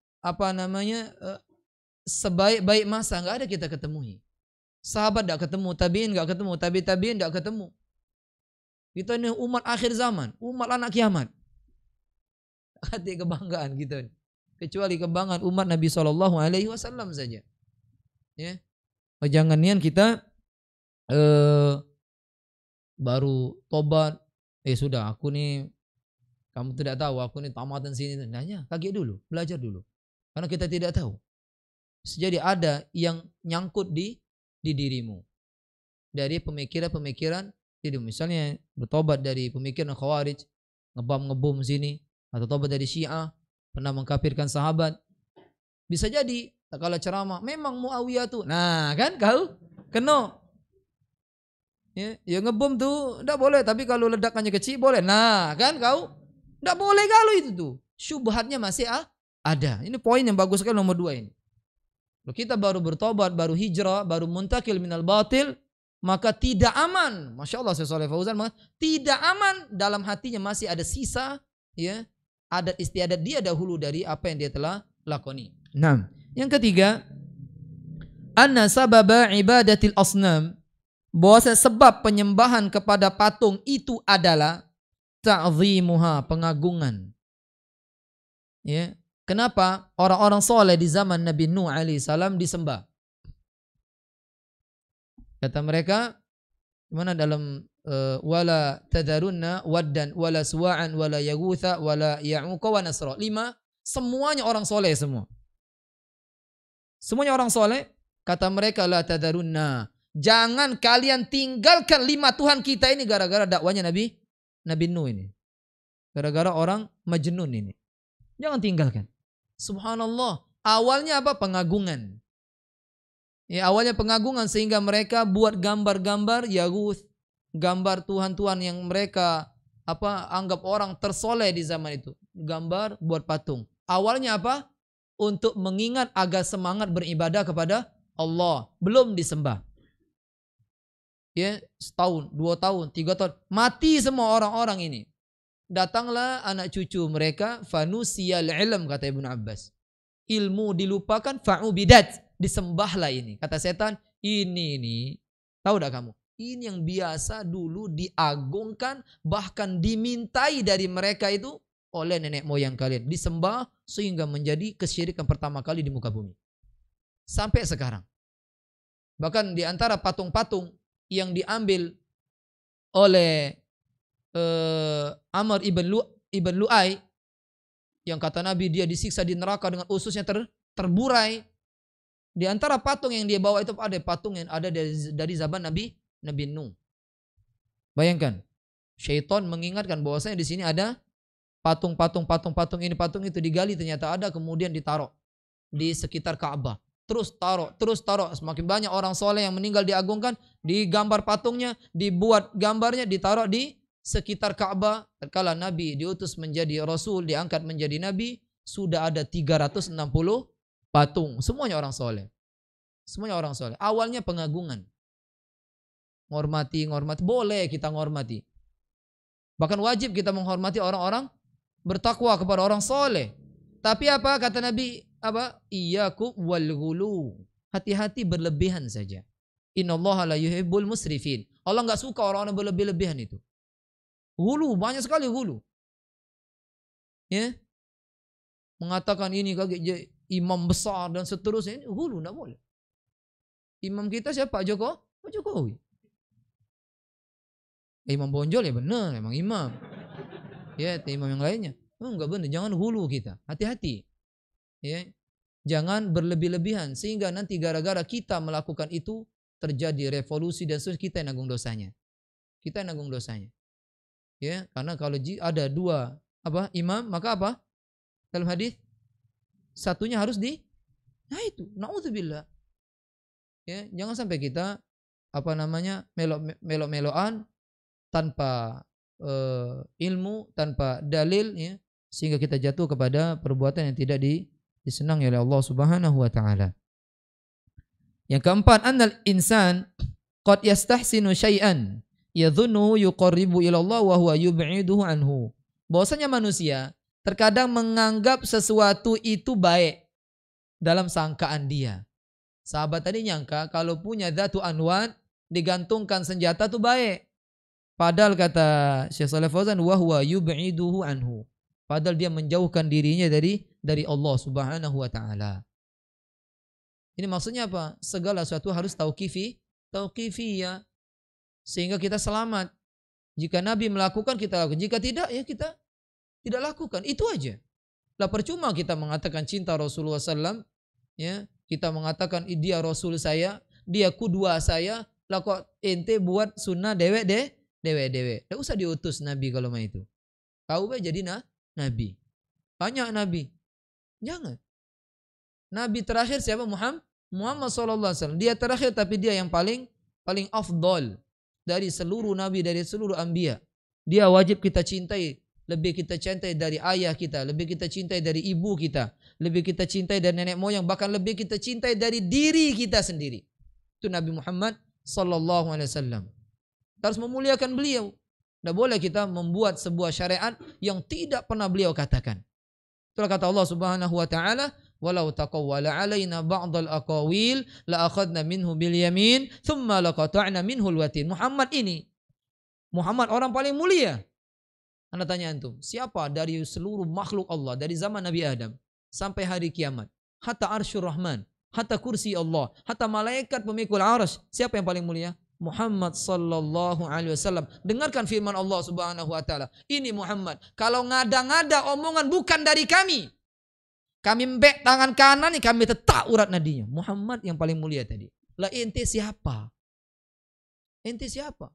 sebaik-baik masa, nggak ada kita ketemui. Sahabat nggak ketemu, tabiin nggak ketemu, tabiin nggak ketemu. Kita ini umat akhir zaman, umat anak kiamat. Hati kebanggaan kita, kecuali kebanggaan umat Nabi SAW saja. Ya, jangan nian kita baru tobat, sudah aku nih, kamu tidak tahu aku nih tamatan sini. Nanya, kaget dulu, belajar dulu, karena kita tidak tahu. Jadi ada yang nyangkut di dirimu dari pemikiran dirimu. Misalnya bertobat dari pemikiran Khawarij, ngebom sini, atau tobat dari Syiah, pernah mengkafirkan sahabat. Bisa jadi kalau ceramah memang Muawiyah tuh. Nah, kan kau kena. Ya ngebom tuh enggak boleh, tapi kalau ledakannya kecil boleh. Nah, kan kau enggak boleh kalau itu tuh. Syubhatnya masih ada. Ini poin yang bagus sekali nomor 2 ini. Kalau kita baru bertobat, baru hijrah, baru muntakil minal batil, maka tidak aman. Masya Allah, Syekh Shalih Fauzan, tidak aman, dalam hatinya masih ada sisa, ya, adat istiadat dia dahulu dari apa yang dia telah lakoni. Nah, yang ketiga, anna sababa ibadatil asnam, bahwa sebab penyembahan kepada patung itu adalah ta'zimuha, pengagungan. Ya, kenapa orang-orang soleh di zaman Nabi Nuh alaihissalam disembah? Kata mereka, mana dalam wala tadarunna waddan wala suwa'an wala yaghutha wala ya'uqa wa nasra. 5, semuanya orang soleh semua. Semuanya orang soleh. Kata mereka, la tadarunna, jangan kalian tinggalkan 5 Tuhan kita ini gara-gara dakwanya Nabi Nuh ini. Gara-gara orang majnun ini. Jangan tinggalkan. Subhanallah. Awalnya apa? Pengagungan. Ya, awalnya pengagungan sehingga mereka buat gambar-gambar Yaguth, gambar Tuhan-Tuhan yang mereka anggap orang tersoleh di zaman itu. Gambar buat patung. Awalnya apa? Untuk mengingat agar semangat beribadah kepada Allah. Belum disembah. Ya, setahun, 2 tahun, 3 tahun. Mati semua orang-orang ini. Datanglah anak cucu mereka, fanusiyal ilm, kata Ibnu Abbas. Ilmu dilupakan, fa'ubidat, disembahlah ini. Kata setan, ini tahu tak kamu? Ini yang biasa dulu diagungkan, bahkan dimintai dari mereka itu oleh nenek moyang kalian. Disembah sehingga menjadi kesyirikan pertama kali di muka bumi. Sampai sekarang. Bahkan di antara patung-patung yang diambil oleh Amr ibn Lu'ay, yang kata Nabi dia disiksa di neraka dengan ususnya terburai. Di antara patung yang dia bawa itu ada patung yang ada dari zaman Nabi Nuh. Bayangkan, syaitan mengingatkan bahwasanya di sini ada patung ini, patung itu digali, ternyata ada, kemudian ditaruh di sekitar Ka'bah. Terus taruh. Semakin banyak orang soleh yang meninggal diagungkan, digambar patungnya, dibuat gambarnya, ditaruh di sekitar Ka'bah. Tatkala Nabi diutus menjadi Rasul, diangkat menjadi Nabi, sudah ada 360 patung. Semuanya orang soleh. Awalnya pengagungan. Ngormati. Boleh kita ngormati. Bahkan wajib kita menghormati orang-orang bertakwa kepada orang soleh. Tapi apa kata Nabi? Iyyakum wal ghulu. Hati-hati berlebihan saja. Innallaha la yuhibbul musrifin. Allah enggak suka orang-orang berlebih-lebihan itu. Hulu, banyak sekali hulu. Ya. Mengatakan ini kaget imam besar dan seterusnya, ini hulu, enggak boleh. Imam kita siapa? Pak Jokowi. Imam Bonjol ya benar, memang imam. Ya, imam yang lainnya. Enggak benar, jangan hulu kita. Hati-hati. Ya. Jangan berlebih-lebihan sehingga nanti gara-gara kita melakukan itu terjadi revolusi dan kita yang nanggung dosanya. Ya, karena kalau ada 2 imam, maka apa? Dalam hadis satunya harus itu, naudzubillah. Ya, jangan sampai kita melok-melokan tanpa ilmu, tanpa dalil, ya, sehingga kita jatuh kepada perbuatan yang tidak disenangi oleh Allah Subhanahu wa taala. Yang keempat, annal insan qad yastahsinu syai'an yadhunnu yuqarribu ila Allah wa huwa yub'iduhu anhu. Bahwasanya manusia terkadang menganggap sesuatu itu baik dalam sangkaan dia. Sahabat tadi nyangka kalau punya dhatu anwat, digantungkan senjata itu baik. Padahal kata Syekh Shalih Fauzan, wa huwa yub'iduhu anhu. Padahal dia menjauhkan dirinya dari Allah Subhanahu wa taala. Ini maksudnya apa? Segala sesuatu harus tauqifiyah, sehingga kita selamat. Jika Nabi melakukan, kita lakukan. Jika tidak, ya kita tidak lakukan. Itu aja. Lah percuma kita mengatakan cinta Rasulullah SAW, ya, kita mengatakan dia Rasul saya, dia kudua saya, lah kok ente buat sunnah dewe. Tidak usah diutus Nabi kalau mah itu. Kau jadi Nabi. Banyak Nabi. Jangan. Nabi terakhir siapa? Muhammad SAW. Dia terakhir, tapi dia yang paling afdol dari seluruh Nabi, dari seluruh Anbiya. Dia wajib kita cintai. Lebih kita cintai dari ayah kita, lebih kita cintai dari ibu kita, lebih kita cintai dari nenek moyang, bahkan lebih kita cintai dari diri kita sendiri. Itu Nabi Muhammad sallallahu alaihi wasallam. Kita harus memuliakan beliau. Tidak boleh kita membuat sebuah syariat yang tidak pernah beliau katakan. Itulah kata Allah Subhanahu wa taala, "Walau taqawwala 'alaina ba'dal aqawil la akhadna minhu bil yamin, thumma laqata'na minhu al watin." Muhammad ini, Muhammad orang paling mulia. Anda tanya antum, siapa dari seluruh makhluk Allah dari zaman Nabi Adam sampai hari kiamat, hatta arsyur rahman, hatta kursi Allah, hatta malaikat pemikul arsy, siapa yang paling mulia? Muhammad sallallahu alaihi wasallam. Dengarkan firman Allah Subhanahu wa taala. Ini Muhammad, kalau ngada-ngada omongan bukan dari kami mbek tangan kanan nih, kami tetak urat nadinya. Muhammad yang paling mulia tadi. Lah ente siapa? Ente siapa?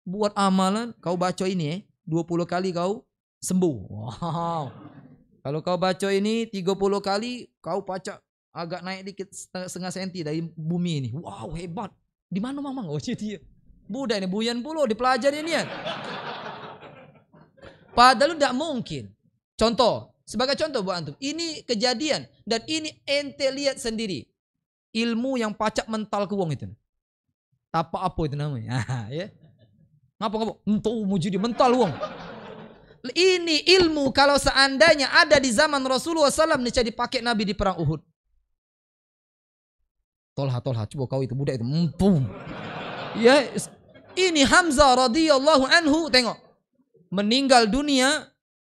Buat amalan, kau baca ini 20 kali kau sembuh. Wow. Kalau kau baca ini 30 kali, kau baca agak naik dikit setengah senti dari bumi ini. Wow, hebat. Di mana mamang? Oh, dia. Budak ini buyan puluh dipelajari ini ya. Padahal tidak mungkin. Contoh, sebagai contoh buat antum. Ini kejadian dan ini ente lihat sendiri. Ilmu yang pacak mental ke wong itu. Apa itu namanya? Ya. Ngapa? Untuk muji di mental wong. Ini ilmu kalau seandainya ada di zaman Rasulullah SAW, niscaya dipakai Nabi di perang Uhud. Tolha, coba kau itu budak itu. Ya, ini Hamzah radhiyallahu anhu, tengok. Meninggal dunia,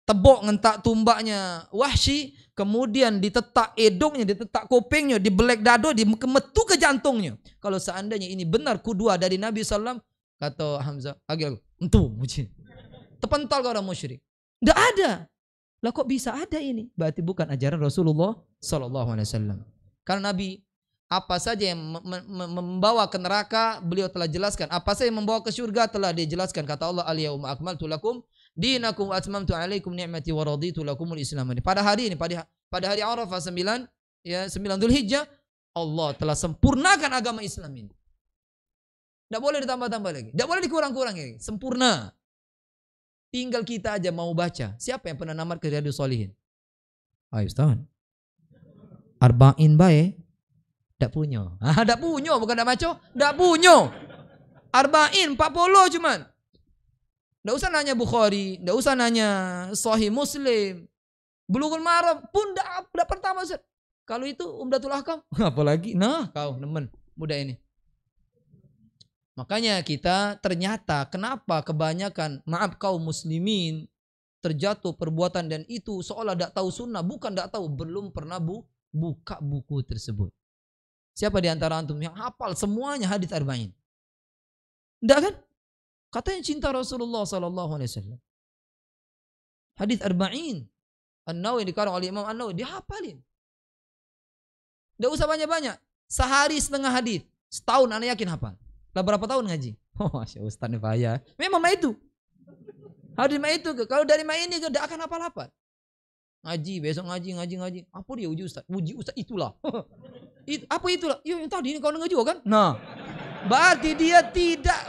tebok ngentak tumbaknya Wahsy, kemudian ditetak hidungnya, ditetak kupingnya, dibelek dado, dikemetu ke jantungnya. Kalau seandainya ini benar kudua dari Nabi SAW, kata Hamzah, agak muji. Terpental ke orang musyrik. Tidak ada. Lah kok bisa ada ini? Berarti bukan ajaran Rasulullah SAW. Karena Nabi, apa saja yang membawa ke neraka, beliau telah jelaskan. Apa saja yang membawa ke surga telah dijelaskan. Kata Allah, al-yauma akmaltu lakum dinakum wa atmamtu alaikum ni'mati wa raditu lakumul Islam. Pada hari ini, pada hari Arafah 9 Dzulhijjah, Allah telah sempurnakan agama Islam ini. Tidak boleh ditambah-tambah lagi. Tidak boleh dikurang-kurang lagi. Sempurna. Tinggal kita aja mau baca. Siapa yang pernah namat ke Riyadhus Shalihin? Ayo Ustaz. Arba'in baik. Tak punya. Tak punya. Bukan tak baca. Tak punya. Arba'in 40 cuman. Tak usah nanya Bukhari. Tak usah nanya Sahih Muslim. Bulughul Maram pun tak pertama Ustaz. Kalau itu Umdatul Ahkam. Apalagi. Nah kau nemen muda ini. Makanya kita ternyata kenapa kebanyakan kaum muslimin terjatuh perbuatan dan itu seolah tidak tahu sunnah. Bukan tidak tahu, belum pernah buka buku tersebut. Siapa di antara antum yang hafal semuanya hadits arba'in? Tidak kan? Katanya cinta Rasulullah SAW. Hadits arba'in. An-Nawawi dikarang oleh Imam An-Nawawi, dia hafalin. Tidak usah banyak-banyak. Sehari setengah hadits. Setahun anak yakin hafal. Lah berapa tahun ngaji? Oh, Masya Ustaz nih bahaya. Memang mah itu. Hadis mah itu. Kalau dari mah ini tidak akan hafal-hafal. Ngaji, besok ngaji. Apa dia uji Ustaz? Uji Ustaz itulah. Apa itulah? Yang tadi ini kau ngaji kan? Nah, berarti dia tidak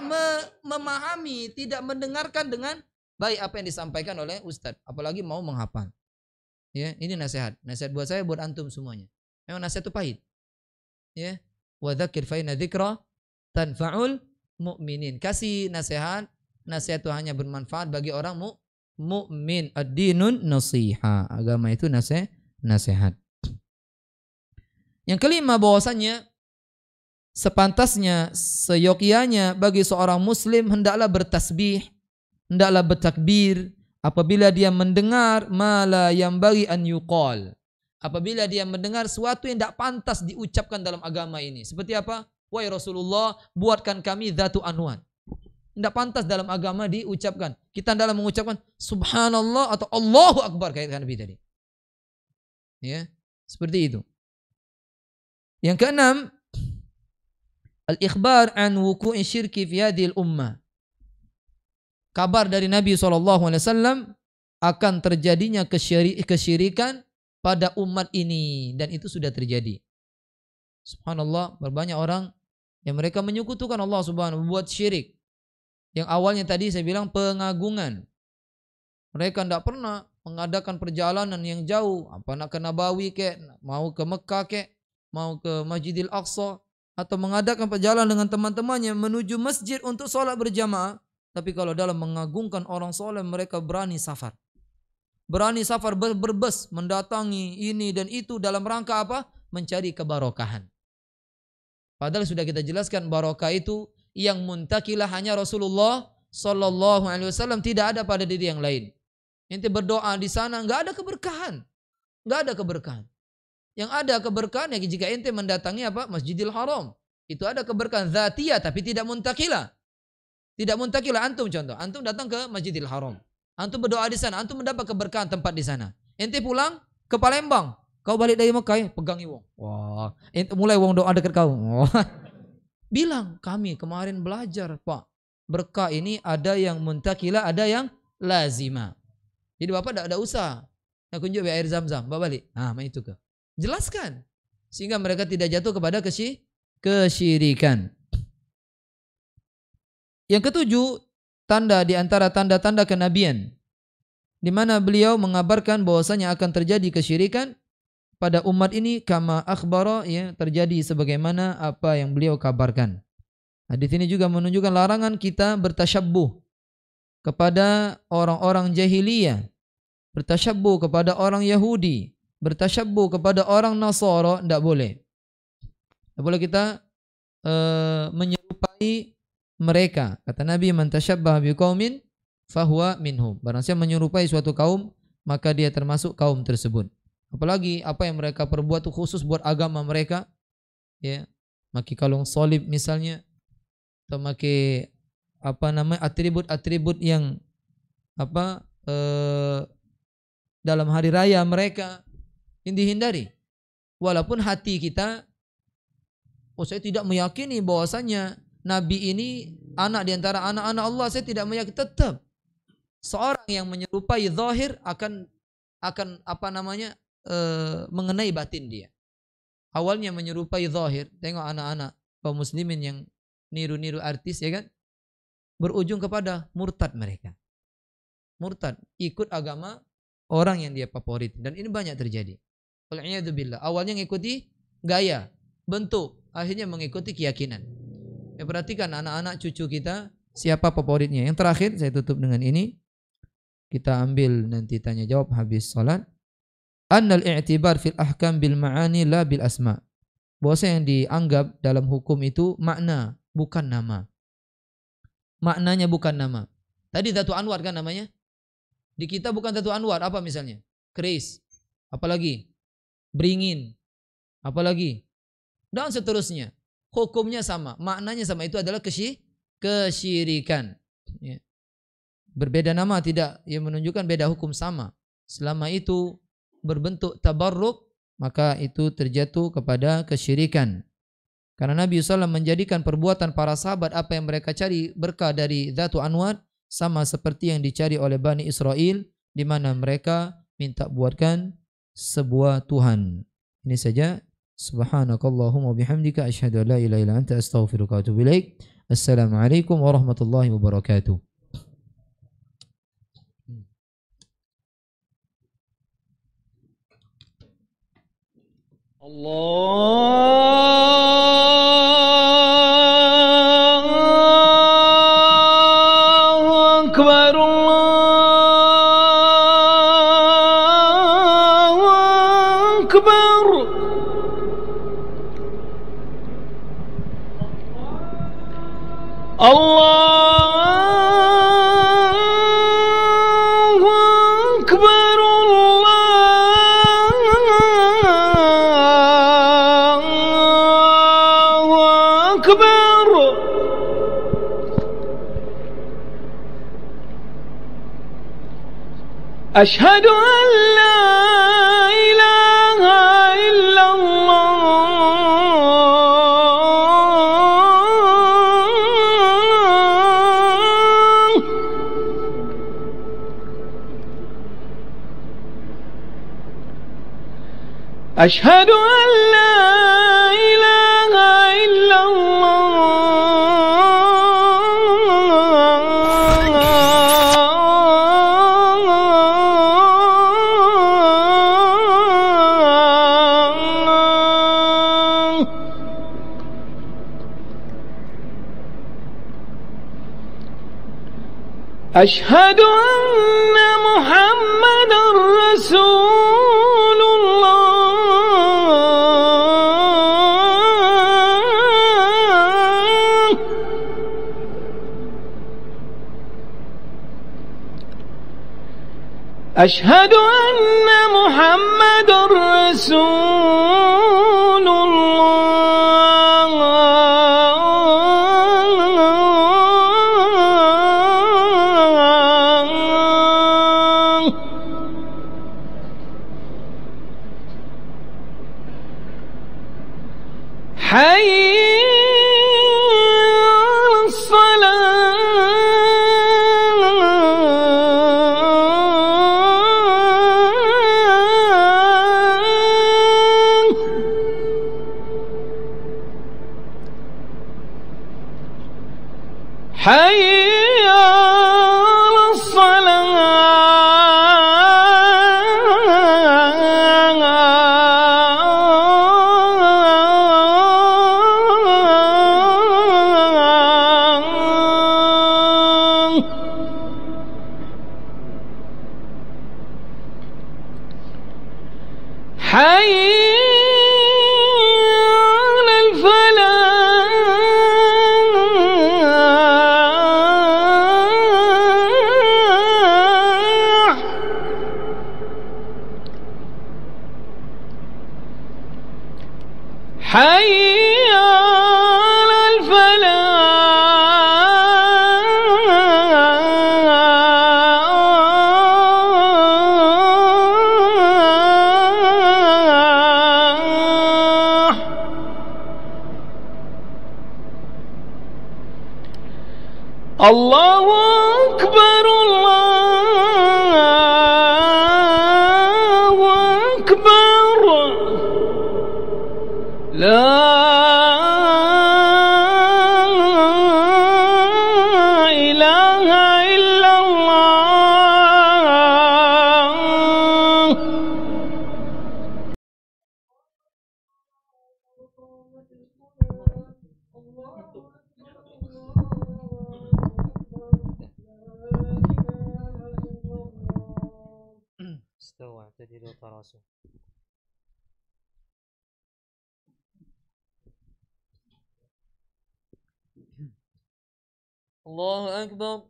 memahami, tidak mendengarkan dengan baik apa yang disampaikan oleh ustadz, apalagi mau menghafal. Ya, ini nasihat. Nasihat buat saya, buat antum semuanya. Memang nasihat itu pahit. Ya. Wa dzakir fa inna dzikra tanfa'ul mu'minin. Kasih nasihat, nasihat itu hanya bermanfaat bagi orang mukmin. Ad-dinun nasiha. Agama itu nasihat. Yang kelima, bahwasanya sepantasnya, seyogyanya bagi seorang muslim hendaklah bertasbih, hendaklah bertakbir apabila dia mendengar mala yang bagi an yuqal. Apabila dia mendengar sesuatu yang tidak pantas diucapkan dalam agama ini. Seperti apa? Wahai Rasulullah, buatkan kami dzatu anwat. Tidak pantas dalam agama diucapkan. Kita dalam mengucapkan subhanallah atau Allahu Akbar kayak Nabi tadi. Ya, seperti itu. Yang keenam, al-ikhbar an wuku'i syirki fi hadhil ummah. Kabar dari Nabi SAW akan terjadinya kesyirikan pada umat ini, dan itu sudah terjadi. Subhanallah, berbanyak orang yang mereka menyekutukan Allah Subhanahu, membuat syirik. Yang awalnya tadi saya bilang pengagungan. Mereka tidak pernah mengadakan perjalanan yang jauh, apa nak ke Nabawi kek, mau ke Mekah kek, mau ke Masjidil Aqsa, atau mengadakan perjalanan dengan teman-temannya menuju masjid untuk sholat berjamaah. Tapi kalau dalam mengagungkan orang soleh, mereka berani safar. Berani safar berbes, mendatangi ini dan itu dalam rangka apa? Mencari kebarokahan. Padahal sudah kita jelaskan, barokah itu yang muntakilah hanya Rasulullah Sallallahu Alaihi Wasallam, tidak ada pada diri yang lain. Ente berdoa di sana nggak ada keberkahan, nggak ada keberkahan. Yang ada keberkahan ya jika ente mendatangi apa? Masjidil Haram. Itu ada keberkahan dzatiyah tapi tidak muntakilah. Tidak muntakilah. Antum contoh, antum datang ke Masjidil Haram. Antum berdoa di sana, antum mendapat keberkahan tempat di sana. Ente pulang ke Palembang, kau balik dari Mekah, pegangi wong. Wah, ente mulai wong doa dekat kau. Bilang, kami kemarin belajar, Pak. Berkah ini ada yang muntakilah, ada yang lazima. Jadi Bapak tidak ada usaha. Nah, kunjuk air Zam-Zam, Bapak balik. Nah, itu ke. Jelaskan sehingga mereka tidak jatuh kepada kesyirikan. Yang ketujuh, tanda di antara tanda-tanda kenabian, di mana beliau mengabarkan bahwasanya akan terjadi kesyirikan pada umat ini, kama akhbara, ya, terjadi sebagaimana apa yang beliau kabarkan. Hadis ini juga menunjukkan larangan kita bertasyabbuh kepada orang-orang jahiliyah, bertasyabbuh kepada orang Yahudi, bertasyabbuh kepada orang Nasara, tidak boleh. Tidak boleh kita menyerupai mereka. Kata Nabi, man tasyabbaha biqaumin fahuwa minhum. Barang siapa menyerupai suatu kaum, maka dia termasuk kaum tersebut. Apalagi apa yang mereka perbuat itu khusus buat agama mereka, ya, maki kalung salib misalnya, atau maki apa namanya atribut-atribut yang apa dalam hari raya mereka, ini dihindari. Walaupun hati kita, saya tidak meyakini bahwasanya Nabi ini anak di antara anak-anak Allah, saya tidak meyakini. Tetap seorang yang menyerupai zahir akan apa namanya mengenai batin dia. Awalnya menyerupai zahir, tengok anak-anak kaum muslimin yang niru-niru artis, ya kan, berujung kepada murtad mereka. Murtad, ikut agama orang yang dia favorit, dan ini banyak terjadi. Wal'iyadzubillah. Awalnya mengikuti gaya, bentuk, akhirnya mengikuti keyakinan. Ya, perhatikan anak-anak cucu kita siapa favoritnya. Yang terakhir saya tutup dengan ini. Kita ambil nanti tanya jawab habis salat. Annal i'tibar fil ahkam bil ma'ani la bil asma. Bahwa yang dianggap dalam hukum itu makna, bukan nama. Maknanya bukan nama. Tadi Dzatu Anwar kan namanya. Di kita bukan Dzatu Anwar, apa misalnya? Keris. Apalagi? Beringin. Apalagi? Dan seterusnya. Hukumnya sama, maknanya sama, itu adalah kesyirikan. Ya. Berbeda nama tidak, yang menunjukkan beda hukum sama. Selama itu berbentuk tabarruk, maka itu terjatuh kepada kesyirikan. Karena Nabi SAW menjadikan perbuatan para sahabat apa yang mereka cari berkah dari Dzatu Anwar sama seperti yang dicari oleh Bani Israel, di mana mereka minta buatkan sebuah Tuhan. Ini saja. Subhanakallahumma bihamdika asyhadu an la ilaha illa anta astaghfiruka wa atubu ilaik. Assalamualaikum warahmatullahi wabarakatuh. Allahu Akbar, Allahu Akbar. Allahu Akbar, Allahu Akbar. Ashhadu an la ilaha illallah. أشهد أن لا إله إلا الله. أشهد أن محمدا رسول الله. أشهد أن محمدا رسول الله. حي على الصلاة. حي على الصلاة. حي على الفلاح. حي على الفلاح. الله أكبر، الله أكبر. لا إله إلا الله. استوى اعتدلوا تراصوا. الله أكبر.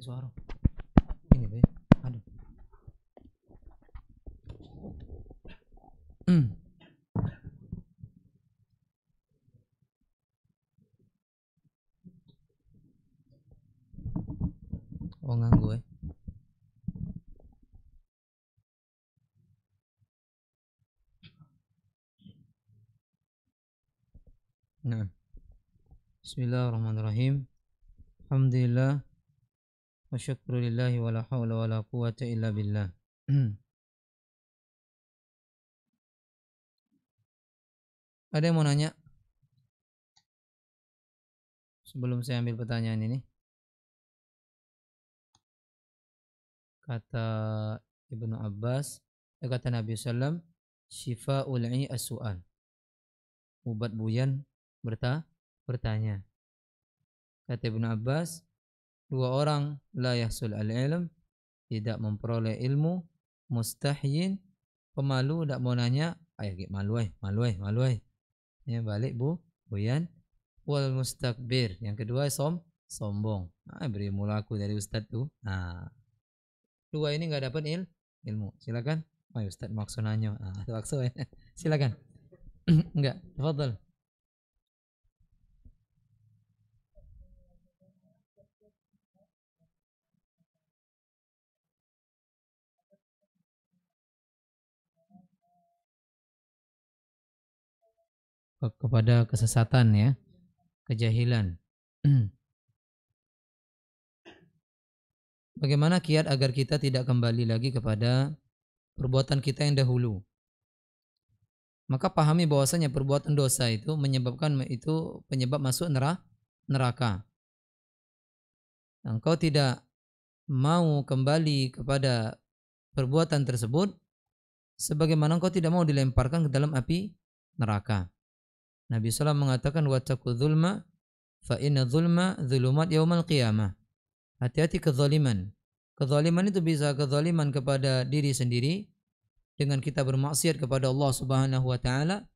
suara. Ini be. Aduh. Oh nganggu Nah. Bismillahirrahmanirrahim. Alhamdulillah wa syukrulillahi wa la hawla wa la quwwata illa billah. Ada yang mau nanya? Sebelum saya ambil pertanyaan ini. Kata Ibnu Abbas, kata Nabi SAW, syifa'ul as-su'al. Obat buyan bertanya. Kata Ibnu Abbas, dua orang la yahsul al-ilm, tidak memperoleh ilmu, mustahyin, pemalu, tak mau nanya, malu. Ya balik buyan, wal mustakbir. Yang kedua sombong. Beri mula aku dari ustaz tuh. Dua ini nggak dapat ilmu. Silakan. Ustaz maksudnya. Maksud ya. Silakan. Enggak. Tafadhal. Kepada kesesatan ya, kejahilan. Bagaimana kiat agar kita tidak kembali lagi kepada perbuatan kita yang dahulu? Maka pahami bahwasanya perbuatan dosa itu penyebab masuk neraka. Engkau tidak mau kembali kepada perbuatan tersebut, sebagaimana engkau tidak mau dilemparkan ke dalam api neraka. Nabi SAW mengatakan wattaqu dzulma fa inna dzulma dzulumat yaumal qiyamah. Hati-hati kezaliman. Kezaliman itu bisa kezaliman kepada diri sendiri dengan kita bermaksiat kepada Allah Subhanahu wa taala.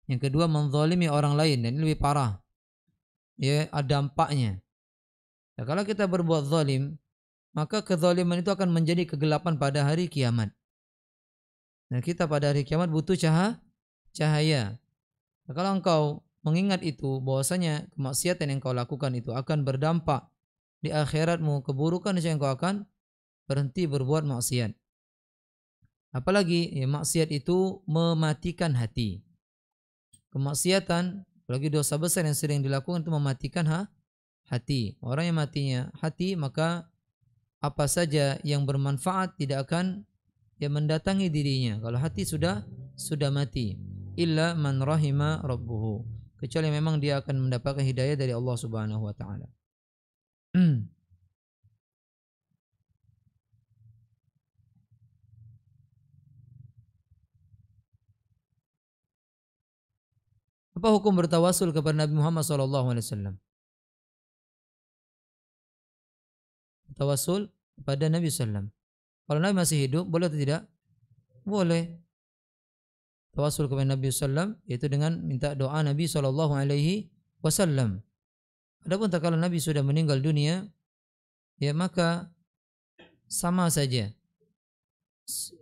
Yang kedua menzalimi orang lain, dan ini lebih parah. Ya, ada dampaknya. Nah, kalau kita berbuat zalim, maka kezaliman itu akan menjadi kegelapan pada hari kiamat. Nah, kita pada hari kiamat butuh cahaya. Nah, kalau engkau mengingat itu, bahwasanya kemaksiatan yang kau lakukan itu akan berdampak di akhiratmu, keburukan yang kau akan berhenti berbuat maksiat. Apalagi ya, maksiat itu mematikan hati. Kemaksiatan, apalagi dosa besar yang sering dilakukan itu mematikan hati. Orang yang matinya hati, maka apa saja yang bermanfaat tidak akan mendatangi dirinya. Kalau hati sudah mati, illa man rahima rabbuhu, kecuali memang dia akan mendapatkan hidayah dari Allah Subhanahu wa taala. Apa hukum bertawasul kepada Nabi Muhammad SAW? Tawasul kepada Nabi SAW. Kalau Nabi masih hidup, boleh atau tidak? Boleh. Tawasul kepada Nabi SAW yaitu dengan minta doa Nabi SAW. Adapun kalau Nabi sudah meninggal dunia, ya maka sama saja.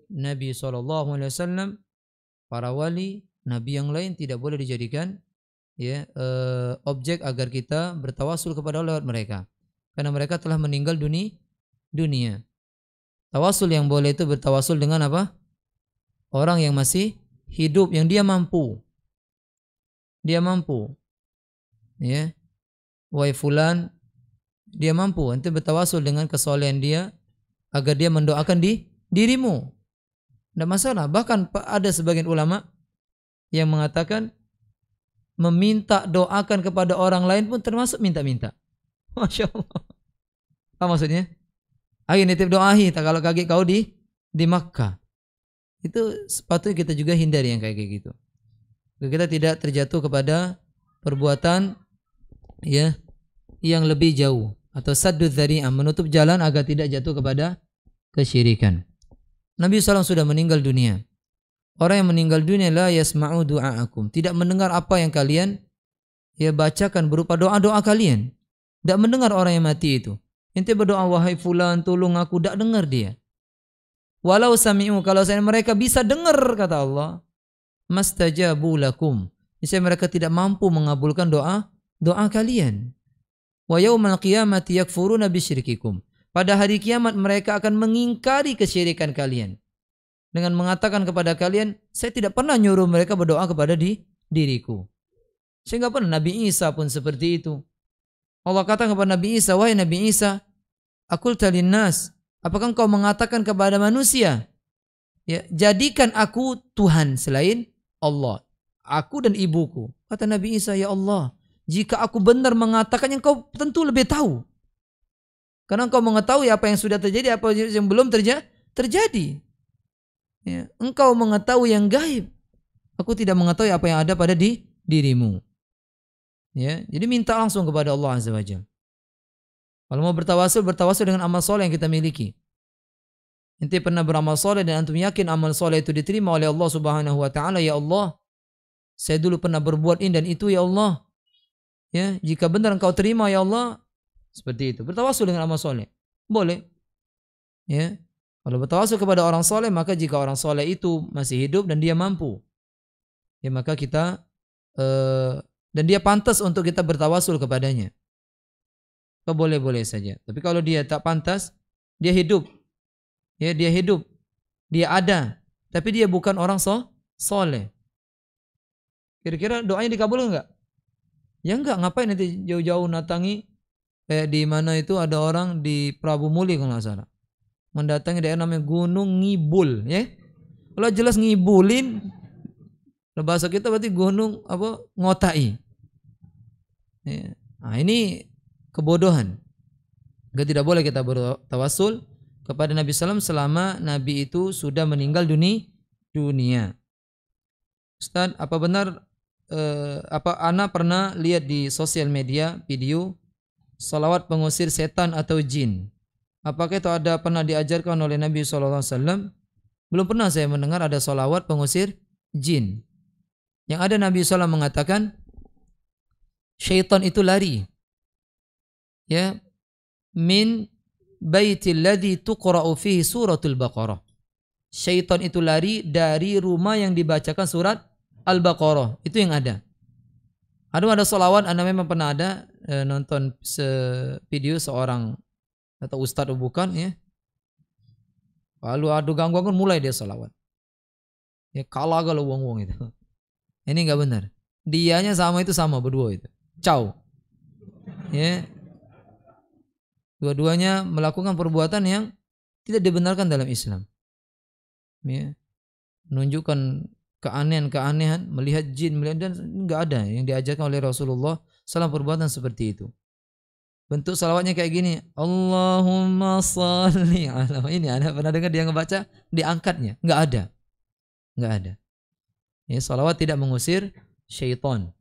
Nabi SAW, para wali, Nabi yang lain tidak boleh dijadikan objek agar kita bertawasul kepada Allah lewat mereka, karena mereka telah meninggal dunia. Tawasul yang boleh itu bertawasul dengan apa? Orang yang masih hidup, yang dia mampu. Ya. Wahai fulan, dia mampu. Ente bertawasul dengan kesolehan dia agar dia mendoakan dirimu. Tidak masalah. Bahkan ada sebagian ulama yang mengatakan meminta doakan kepada orang lain pun termasuk minta-minta. Masya Allah. Apa maksudnya? Ayo nitip doahi tak kalau kaki kau di Makkah. Itu sepatutnya kita juga hindari yang kayak gitu. Kita tidak terjatuh kepada perbuatan yang lebih jauh, atau saddud dzari'ah, menutup jalan agar tidak jatuh kepada kesyirikan. Nabi SAW sudah meninggal dunia. Orang yang meninggal dunia la yasma'u du'aakum, tidak mendengar apa yang kalian bacakan berupa doa-doa kalian. Tidak mendengar orang yang mati itu. Ente berdoa wahai fulan tolong aku, tak dengar dia. Walau sami'u, kalau saya mereka bisa dengar kata Allah, mastajabu lakum. Misalnya mereka tidak mampu mengabulkan doa kalian. Wa yaumal qiyamati yakfuruna bisyirikikum. Pada hari kiamat mereka akan mengingkari kesyirikan kalian dengan mengatakan kepada kalian, saya tidak pernah nyuruh mereka berdoa kepada diriku. Sehingga pernah Nabi Isa pun seperti itu. Allah kata kepada Nabi Isa, wahai Nabi Isa, aqulta linnas, apakah engkau mengatakan kepada manusia, ya, jadikan aku Tuhan selain Allah, aku dan ibuku. Kata Nabi Isa, ya Allah, jika aku benar mengatakannya, engkau tentu lebih tahu. Karena engkau mengetahui apa yang sudah terjadi, apa yang belum terjadi. Ya, engkau mengetahui yang gaib. Aku tidak mengetahui apa yang ada pada dirimu. Ya, jadi minta langsung kepada Allah Azza wa Jalla. Kalau mau bertawasul dengan amal soleh yang kita miliki. Ente pernah beramal soleh dan antum yakin amal soleh itu diterima oleh Allah Subhanahu wa taala, ya Allah, saya dulu pernah berbuat ini dan itu ya Allah. Ya, jika benar engkau terima ya Allah, seperti itu. Bertawasul dengan amal soleh boleh. Ya, kalau bertawasul kepada orang soleh, maka jika orang soleh itu masih hidup dan dia mampu, ya maka kita dan dia pantas untuk kita bertawasul kepadanya, boleh-boleh saja. Tapi kalau dia tak pantas, dia hidup, ya dia hidup, dia ada, tapi dia bukan orang soleh, kira-kira doanya dikabul enggak? Ya enggak, ngapain nanti jauh-jauh natangi di mana itu ada orang di Prabu Muli kalau nggak salah, mendatangi daerah namanya Gunung Ngibul, ya. Kalau jelas ngibulin, bahasa kita berarti gunung apa, ngotai. Ya. Nah, ini kebodohan. Tidak boleh kita bertawasul kepada Nabi SAW selama Nabi itu sudah meninggal dunia. Ustaz, apa benar ana pernah lihat di sosial media video salawat pengusir setan atau jin? Apakah itu ada pernah diajarkan oleh Nabi SAW? Belum pernah saya mendengar ada salawat pengusir jin. Yang ada Nabi SAW mengatakan syaitan itu lari, ya, min baitil ladzi tuqra'u fihi suratul Baqarah. Syaitan itu lari dari rumah yang dibacakan surat Al-Baqarah. Itu yang ada. Ada salawat, anda memang pernah ada nonton video seorang atau ustadz bukan, ya. Lalu ada gangguan mulai dia salawat. Ya kalah kalau wong-wong itu. Ini enggak benar. Dianya sama itu sama berdua itu. Ciao. Ya. Dua-duanya melakukan perbuatan yang tidak dibenarkan dalam Islam. Ya. Menunjukkan keanehan-keanehan, melihat jin, melihat, dan enggak ada yang diajarkan oleh Rasulullah SAW perbuatan seperti itu. Bentuk salawatnya kayak gini, Allahumma salli ala. Ini Anda pernah dengar dia ngebaca diangkatnya? Enggak ada. Enggak ada. Ya, salawat tidak mengusir syaitan.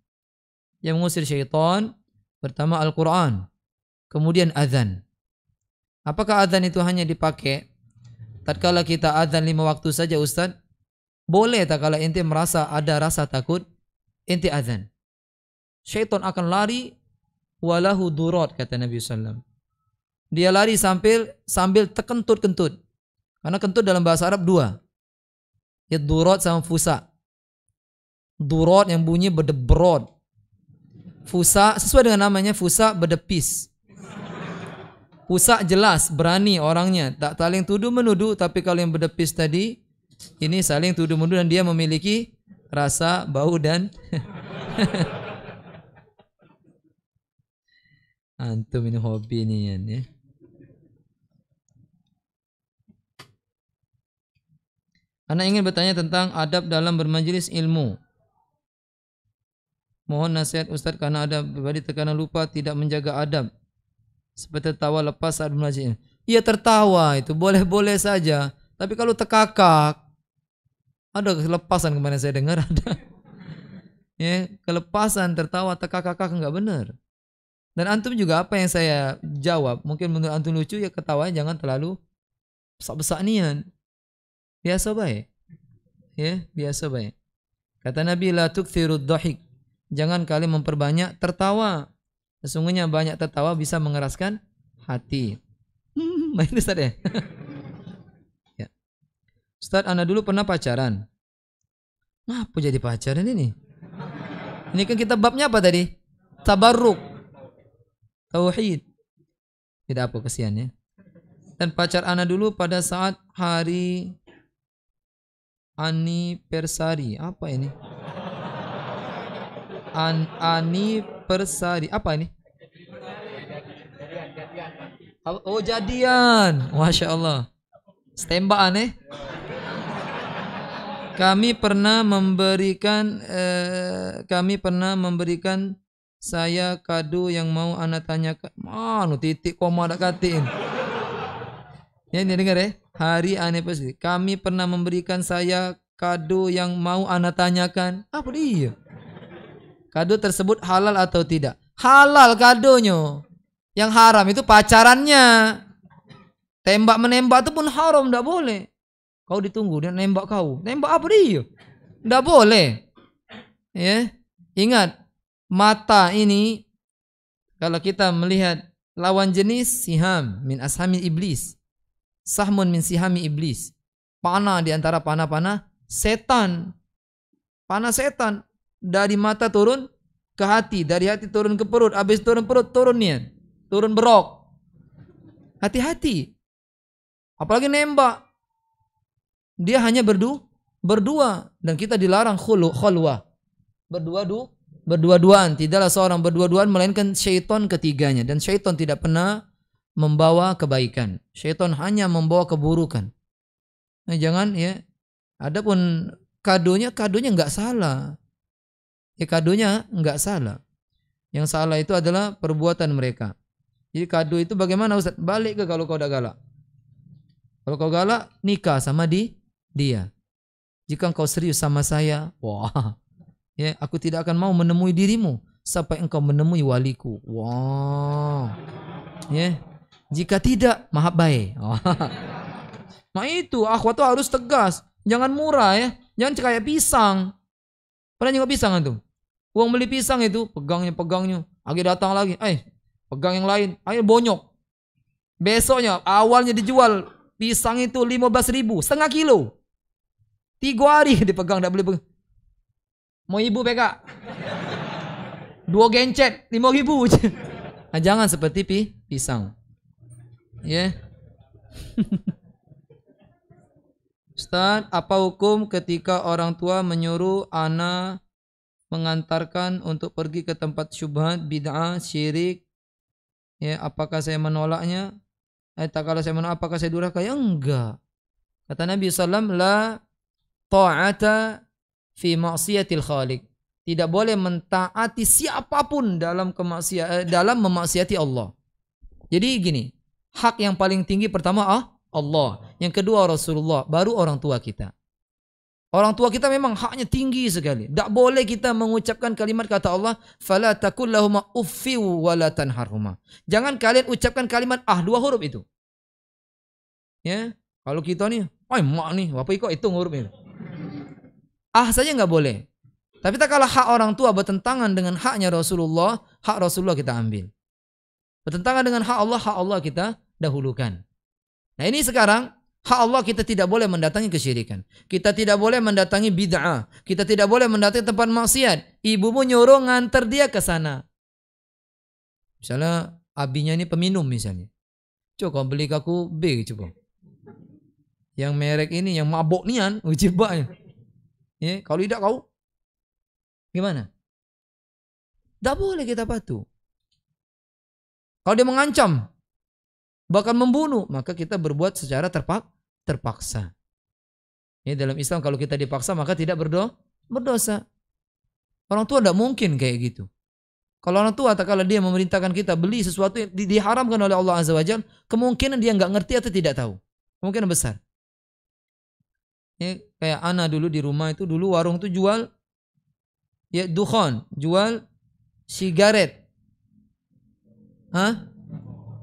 Yang mengusir syaitan pertama Al-Quran, kemudian azan. Apakah azan itu hanya dipakai tatkala kita azan 5 waktu saja, Ustaz? Boleh tak kalau ente merasa ada rasa takut, ente azan. Syaitan akan lari, walahu durat, kata Nabi SAW. Dia lari sambil terkentut-kentut. Karena kentut dalam bahasa Arab 2. Ya, durat sama fusa. Durat yang bunyi berdebrot. Fusa sesuai dengan namanya, fusa berdepis. Fusa jelas berani orangnya, tak saling tuduh menuduh. Tapi kalau yang berdepis tadi, ini saling tuduh menuduh dan dia memiliki rasa bau dan antum ini hobi nih ya. Ana ingin bertanya tentang adab dalam bermajelis ilmu. Mohon nasihat Ustaz karena ada pribadi terkadang lupa tidak menjaga adab. Seperti tertawa lepas saat bermajelis. Iya, tertawa itu boleh-boleh saja. Tapi kalau terkakak, ada kelepasan kemarin saya dengar ada. Ya, kelepasan tertawa terkakak enggak benar. Dan antum juga apa yang saya jawab, mungkin menurut antum lucu, ya ketawanya jangan terlalu besar-besar nian. Biasa baik. Ya, biasa baik. Kata Nabi, la tukthirud dhahik. Jangan kalian memperbanyak tertawa. Sesungguhnya banyak tertawa bisa mengeraskan hati. Main Ustaz ya? Ya. Ustaz, ana dulu pernah pacaran. Ngapa jadi pacaran ini? Ini kan kita babnya apa tadi? Tabarruk. Tauhid. Tidak apa, kesian ya. Dan pacar ana dulu pada saat hari anniversary. Apa ini? Anniversary. Apa ini? Oh, jadian. Masya Allah. Setembakan ya. Kami pernah memberikan saya kado yang mau anak tanyakan. Manu titik koma ada katiin. Ya, ini dengar ya. Hari anniversary. Kami pernah memberikan saya kado yang mau anak tanyakan. Apa dia? Kado tersebut halal atau tidak? Halal kadonya. Yang haram itu pacarannya. Tembak menembak itu pun haram, tidak boleh. Kau ditunggu dia nembak kau. Nembak apa dia? Tidak boleh. Ya, ingat, mata ini kalau kita melihat lawan jenis, siham min ashami iblis. Sahmun min sihami iblis. Panah di antara panah-panah setan. Panah setan dari mata turun ke hati, dari hati turun ke perut, habis turun perut turunnya, turun berok. Hati-hati. Apalagi nembak. Dia hanya berdua dan kita dilarang khulwah. Berdua-duaan. Tidaklah seorang berdua-duaan melainkan syaitan ketiganya, dan syaitan tidak pernah membawa kebaikan. Syaitan hanya membawa keburukan. Nah, jangan ya. Adapun kadonya enggak salah. Ya, kadonya enggak salah. Yang salah itu adalah perbuatan mereka. Jadi kado itu bagaimana Ustaz? Balik ke kalau kau udah galak. Kalau kau galak, nikah sama dia. Jika engkau serius sama saya, wah, ya, aku tidak akan mau menemui dirimu sampai engkau menemui waliku. Wah, ya. Jika tidak, maaf baik. Nah itu, akhwat tuh harus tegas. Jangan murah ya. Jangan kayak pisang. Pernah nengok pisang itu? Uang beli pisang itu, pegangnya. Lagi datang lagi. Pegang yang lain. Ayo bonyok. Besoknya, awalnya dijual pisang itu 15.000. Setengah kilo. 3 hari dipegang, tidak boleh pegang. Mau ibu PK? 2 gencet, 5.000. Nah, jangan seperti pisang. Ya. Ustaz, apa hukum ketika orang tua menyuruh anak mengantarkan untuk pergi ke tempat syubhat, bid'ah, syirik? Ya, apakah saya menolaknya? Kalau saya menolak, apakah saya durhaka? Ya enggak. Kata Nabi SAW, la ta'ata fi maksiatil khaliq. Tidak boleh mentaati siapapun dalam memaksiati Allah. Jadi gini, hak yang paling tinggi pertama Allah, yang kedua Rasulullah, baru orang tua kita. Orang tua kita memang haknya tinggi sekali. Tak boleh kita mengucapkan kalimat kata Allah, fala taqul lahuma uffiw wa la tanharhuma. Jangan kalian ucapkan kalimat 2 huruf itu. Ya, kalau kita nih, mak nih, apa kok hitung huruf itu? Saja nggak boleh. Tapi tak kalau hak orang tua bertentangan dengan haknya Rasulullah, hak Rasulullah kita ambil. Bertentangan dengan hak Allah kita dahulukan. Nah ini sekarang, hak Allah kita tidak boleh mendatangi kesyirikan. Kita tidak boleh mendatangi bid'ah. Kita tidak boleh mendatangi tempat maksiat. Ibumu nyuruh nganter dia ke sana. Misalnya abinya ini peminum misalnya. Coba beli aku B coba. Yang merek ini, yang mabok nian, ujibaknya. Ya, kalau tidak kau gimana? Tak boleh kita patuh. Kalau dia mengancam, bahkan membunuh, maka kita berbuat secara terpaksa. Ya, dalam Islam kalau kita dipaksa maka tidak berdosa. Orang tua tidak mungkin kayak gitu. Kalau orang tua kalau dia memerintahkan kita beli sesuatu yang diharamkan oleh Allah Azza wa Jalla, kemungkinan dia nggak ngerti atau tidak tahu. Kemungkinan besar. Ya, kayak ana dulu di rumah itu, dulu warung itu jual ya dukhon, jual sigaret.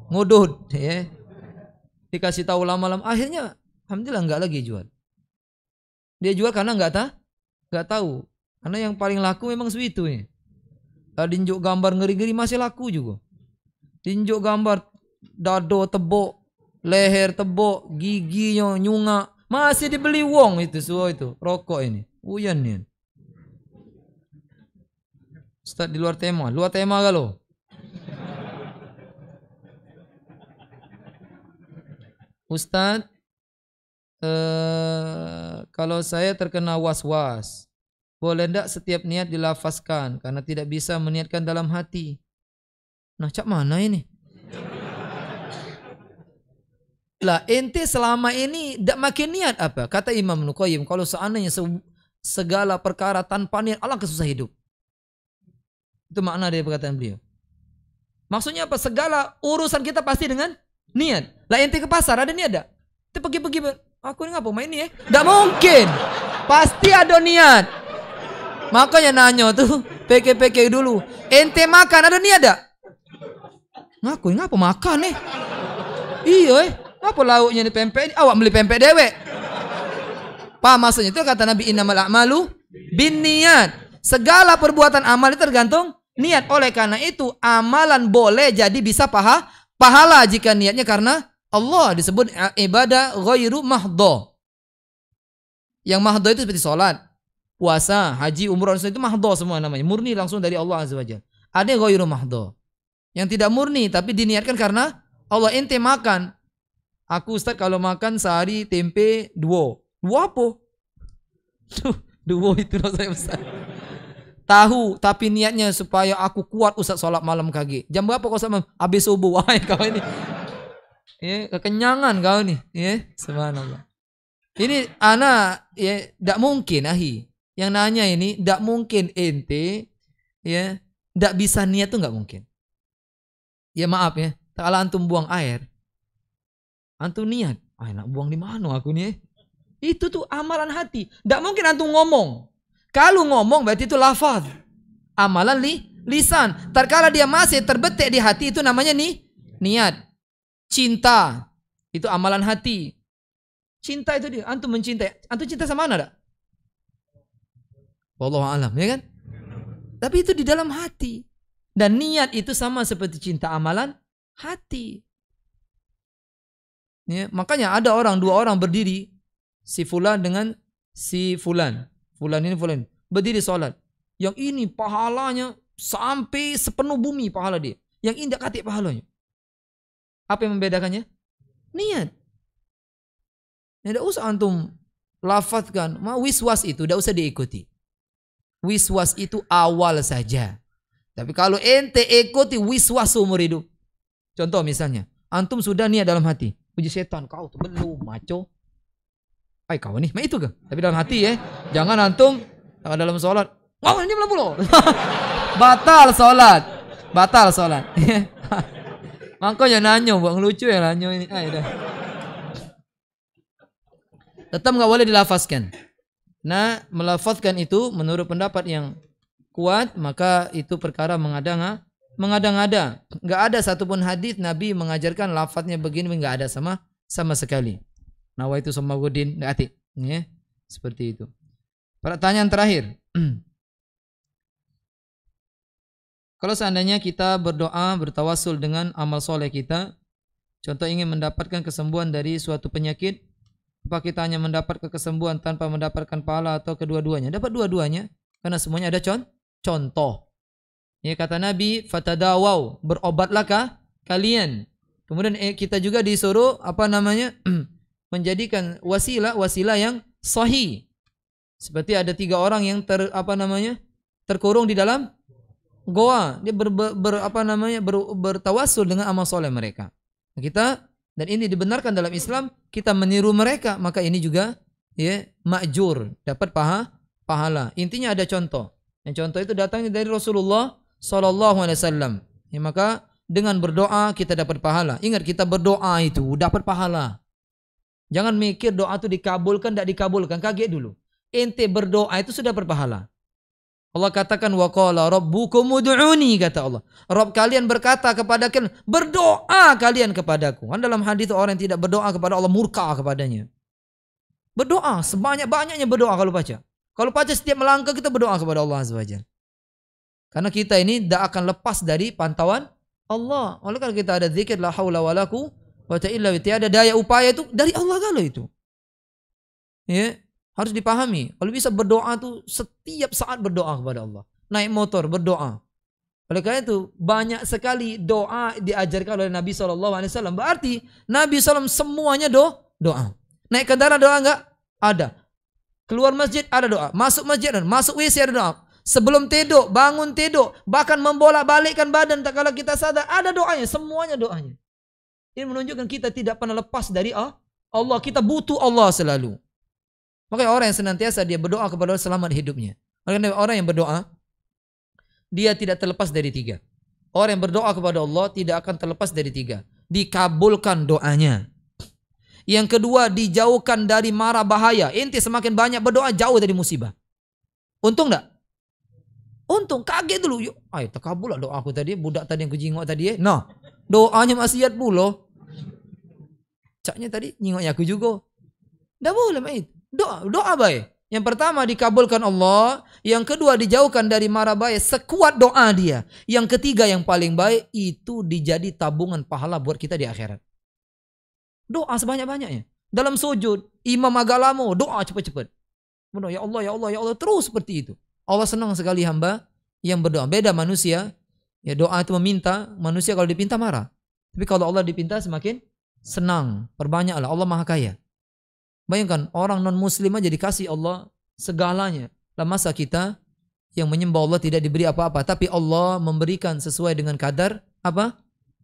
Ngudud ya. Dikasih tahu lama-lama, akhirnya alhamdulillah enggak lagi jual. Dia jual karena enggak tahu. Karena yang paling laku memang itu ya. Dinjuk gambar ngeri-ngeri masih laku juga. Dinjuk gambar dado tebok, leher tebok, giginya nyungak, masih dibeli wong itu semua itu rokok ini. Uyan nih. Ustaz di luar tema kalau. Ustaz, kalau saya terkena was-was, boleh ndak setiap niat dilafazkan karena tidak bisa meniatkan dalam hati? Nah, cak mana ini? Lah, ente selama ini ndak makin niat apa? Kata Imam Ibnu Qayyim, kalau seandainya segala perkara tanpa niat, Allah kesusah hidup. Itu makna dari perkataan beliau. Maksudnya apa? Segala urusan kita pasti dengan niat. Lah ente ke pasar ada niat tak? Ente pergi-pergi, aku ini ngapa main ini ya? Tidak mungkin. Pasti ada niat. Makanya nanya tuh, PK dulu. Ente makan ada niat tak? Ngaku ini ngapa makan nih? Iya apa lauknya di pempek? Awak beli pempek dewek. Paham maksudnya itu kata Nabi innamal a'malu binniyat. Segala perbuatan amal itu tergantung niat. Oleh karena itu amalan boleh jadi bisa pahala jika niatnya karena Allah. Disebut ibadah ghairu mahdho. Yang mahdho itu seperti sholat, puasa, haji, umrah itu mahdho semua namanya. Murni langsung dari Allah Azza wa Jalla. Ada yang ghairu mahdho, yang tidak murni tapi diniatkan karena Allah. Ente makan, aku Ustaz kalau makan sehari tempe 2 apa? 2 itu saya Ustaz. Tahu tapi niatnya supaya aku kuat Ustaz sholat malam kaki. Jam berapa kau sama? Habis subuh. Wah, kau ini. Ya, kekenyangan kau nih. Ya, subhanallah. Ini anak ya enggak mungkin ahi. Yang nanya ini enggak mungkin ente ya enggak bisa niat tuh enggak mungkin. Ya maaf ya. Kalau antum buang air, antum niat, nak buang di mana aku nih? Itu tuh amalan hati. Enggak mungkin antum ngomong. Kalau ngomong berarti itu lafaz. Amalan lisan. Terkala dia masih terbetik di hati itu namanya niat. Cinta itu amalan hati. Cinta itu dia. Antum mencintai. Antum cinta sama mana tak? Wallahu a'lam, ya kan? Tapi itu di dalam hati. Dan niat itu sama seperti cinta, amalan hati. Ya, makanya ada dua orang berdiri, si fulan dengan si fulan. Fulan ini berdiri sholat. Yang ini pahalanya sampai sepenuh bumi pahala dia. Yang ini tidak katik pahalanya. Apa yang membedakannya? Niat. Tidak usah antum lafazkan. Wiswas itu tidak usah diikuti. Wiswas itu awal saja. Tapi kalau ente ikuti wiswas seumur hidup. Contoh misalnya, antum sudah niat dalam hati. Puji setan, kau tuh belum maco. Kau nih, itu kan? Tapi dalam hati ya. Jangan antum dalam sholat. Wah, ini belum pulau. Batal sholat. Makanya nanya, buang lucu ya nanya ini. Dah. Tetap nggak boleh dilafazkan. Nah, melafazkan itu menurut pendapat yang kuat, maka itu perkara mengada-ngada. Nggak ada satupun hadis Nabi mengajarkan lafaznya begini, nggak ada sama sekali. Nawaitu Samagudin Ati, ya, seperti itu. Pertanyaan terakhir. Kalau seandainya kita berdoa bertawasul dengan amal soleh kita, contoh ingin mendapatkan kesembuhan dari suatu penyakit, apa kita hanya mendapat kesembuhan tanpa mendapatkan pahala atau kedua-duanya? Dapat dua-duanya, karena semuanya ada contoh. Ya, kata Nabi, fatadawau, berobatlahkah kalian. Kemudian kita juga disuruh menjadikan wasilah yang sahih. Seperti ada 3 orang yang terkurung di dalam goa. Dia bertawasul dengan amal soleh mereka. Dan ini dibenarkan dalam Islam, kita meniru mereka, maka ini juga ya ma'jur, dapat pahala. Intinya ada contoh. Yang contoh itu datangnya dari Rasulullah SAW. Ya, maka dengan berdoa kita dapat pahala. Ingat, kita berdoa itu dapat pahala. Jangan mikir doa itu dikabulkan, tidak dikabulkan. Kaget dulu. Ente berdoa itu sudah berpahala. Allah katakan wa qala rabbukum ud'uni, kata Allah. Rabb kalian berkata kepada kalian, berdoa kalian kepadaku. Kan dalam hadis orang yang tidak berdoa kepada Allah murka kepadanya. Berdoa sebanyak-banyaknya berdoa kalau baca. Kalau baca setiap melangkah kita berdoa kepada Allah Azza wa Jalla. Karena kita ini tidak akan lepas dari pantauan Allah. Oleh karena kita ada zikir la haula wala quwwata illa billah, tiada daya upaya itu dari Allah kalau itu. Ya, harus dipahami. Kalau bisa berdoa tuh setiap saat berdoa kepada Allah. Naik motor berdoa. Oleh karena itu banyak sekali doa diajarkan oleh Nabi SAW. Berarti Nabi SAW semuanya doa. Naik kendaraan doa enggak? Ada. Keluar masjid ada doa. Masuk masjid ada. Masuk WC ada doa. Sebelum tidur, bangun tidur, bahkan membolak-balikkan badan tak kala kita sadar, ada doanya, semuanya doanya. Ini menunjukkan kita tidak pernah lepas dari Allah. Kita butuh Allah selalu. Makanya orang yang senantiasa dia berdoa kepada Allah selamat hidupnya. Makanya orang yang berdoa, dia tidak terlepas dari 3. Orang yang berdoa kepada Allah tidak akan terlepas dari 3. Dikabulkan doanya. Yang kedua, dijauhkan dari mara bahaya. Inti semakin banyak berdoa, jauh dari musibah. Untung enggak? Untung, kaget dulu. Yuk, ayo terkabul lah doa aku tadi. Budak tadi yang kujingok tadi. Nah, doanya maksiat pula. Caknya tadi nyingoknya aku juga. Dah boleh mait. Doa baik. Yang pertama dikabulkan Allah. Yang kedua dijauhkan dari mara bahaya. Sekuat doa dia. Yang ketiga yang paling baik itu dijadi tabungan pahala buat kita di akhirat. Doa sebanyak-banyaknya. Dalam sujud, imam agak lama, doa cepat-cepat. Ya Allah, ya Allah, ya Allah. Terus seperti itu. Allah senang sekali hamba yang berdoa. Beda manusia. Ya doa itu meminta. Manusia kalau dipinta marah. Tapi kalau Allah dipinta semakin senang. Perbanyaklah. Allah maha kaya. Bayangkan orang non muslim aja dikasih Allah segalanya. Lah masa kita yang menyembah Allah tidak diberi apa-apa. Tapi Allah memberikan sesuai dengan kadar apa?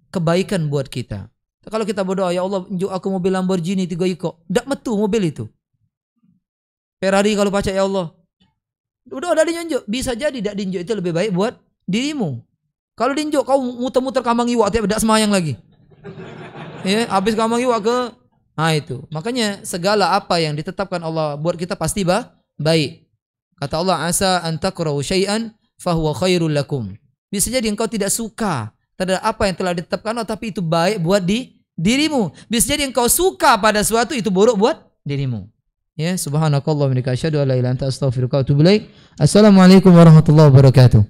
Kebaikan buat kita. Kalau kita berdoa, ya Allah unjuk aku mobil Lamborghini 3 ikok. Tak metu mobil itu. Ferrari kalau baca ya Allah. Udah diunjuk. Bisa jadi tak diunjuk itu lebih baik buat dirimu. Kalau diunjuk kau muter-muter Kambang Iwak tidak semayang lagi. Ya, habis Kambang Iwak ke itu. Makanya segala apa yang ditetapkan Allah buat kita pasti baik. Kata Allah, asa an takrahu syai'an fahuwa khairul lakum. Bisa jadi engkau tidak suka terhadap apa yang telah ditetapkan Allah, tapi itu baik buat dirimu. Bisa jadi engkau suka pada sesuatu itu buruk buat dirimu. Ya, subhanakallah wa bihamdika asyhadu an la ilaha illa anta astaghfiruka wa atubu ilaik. Assalamualaikum warahmatullahi wabarakatuh.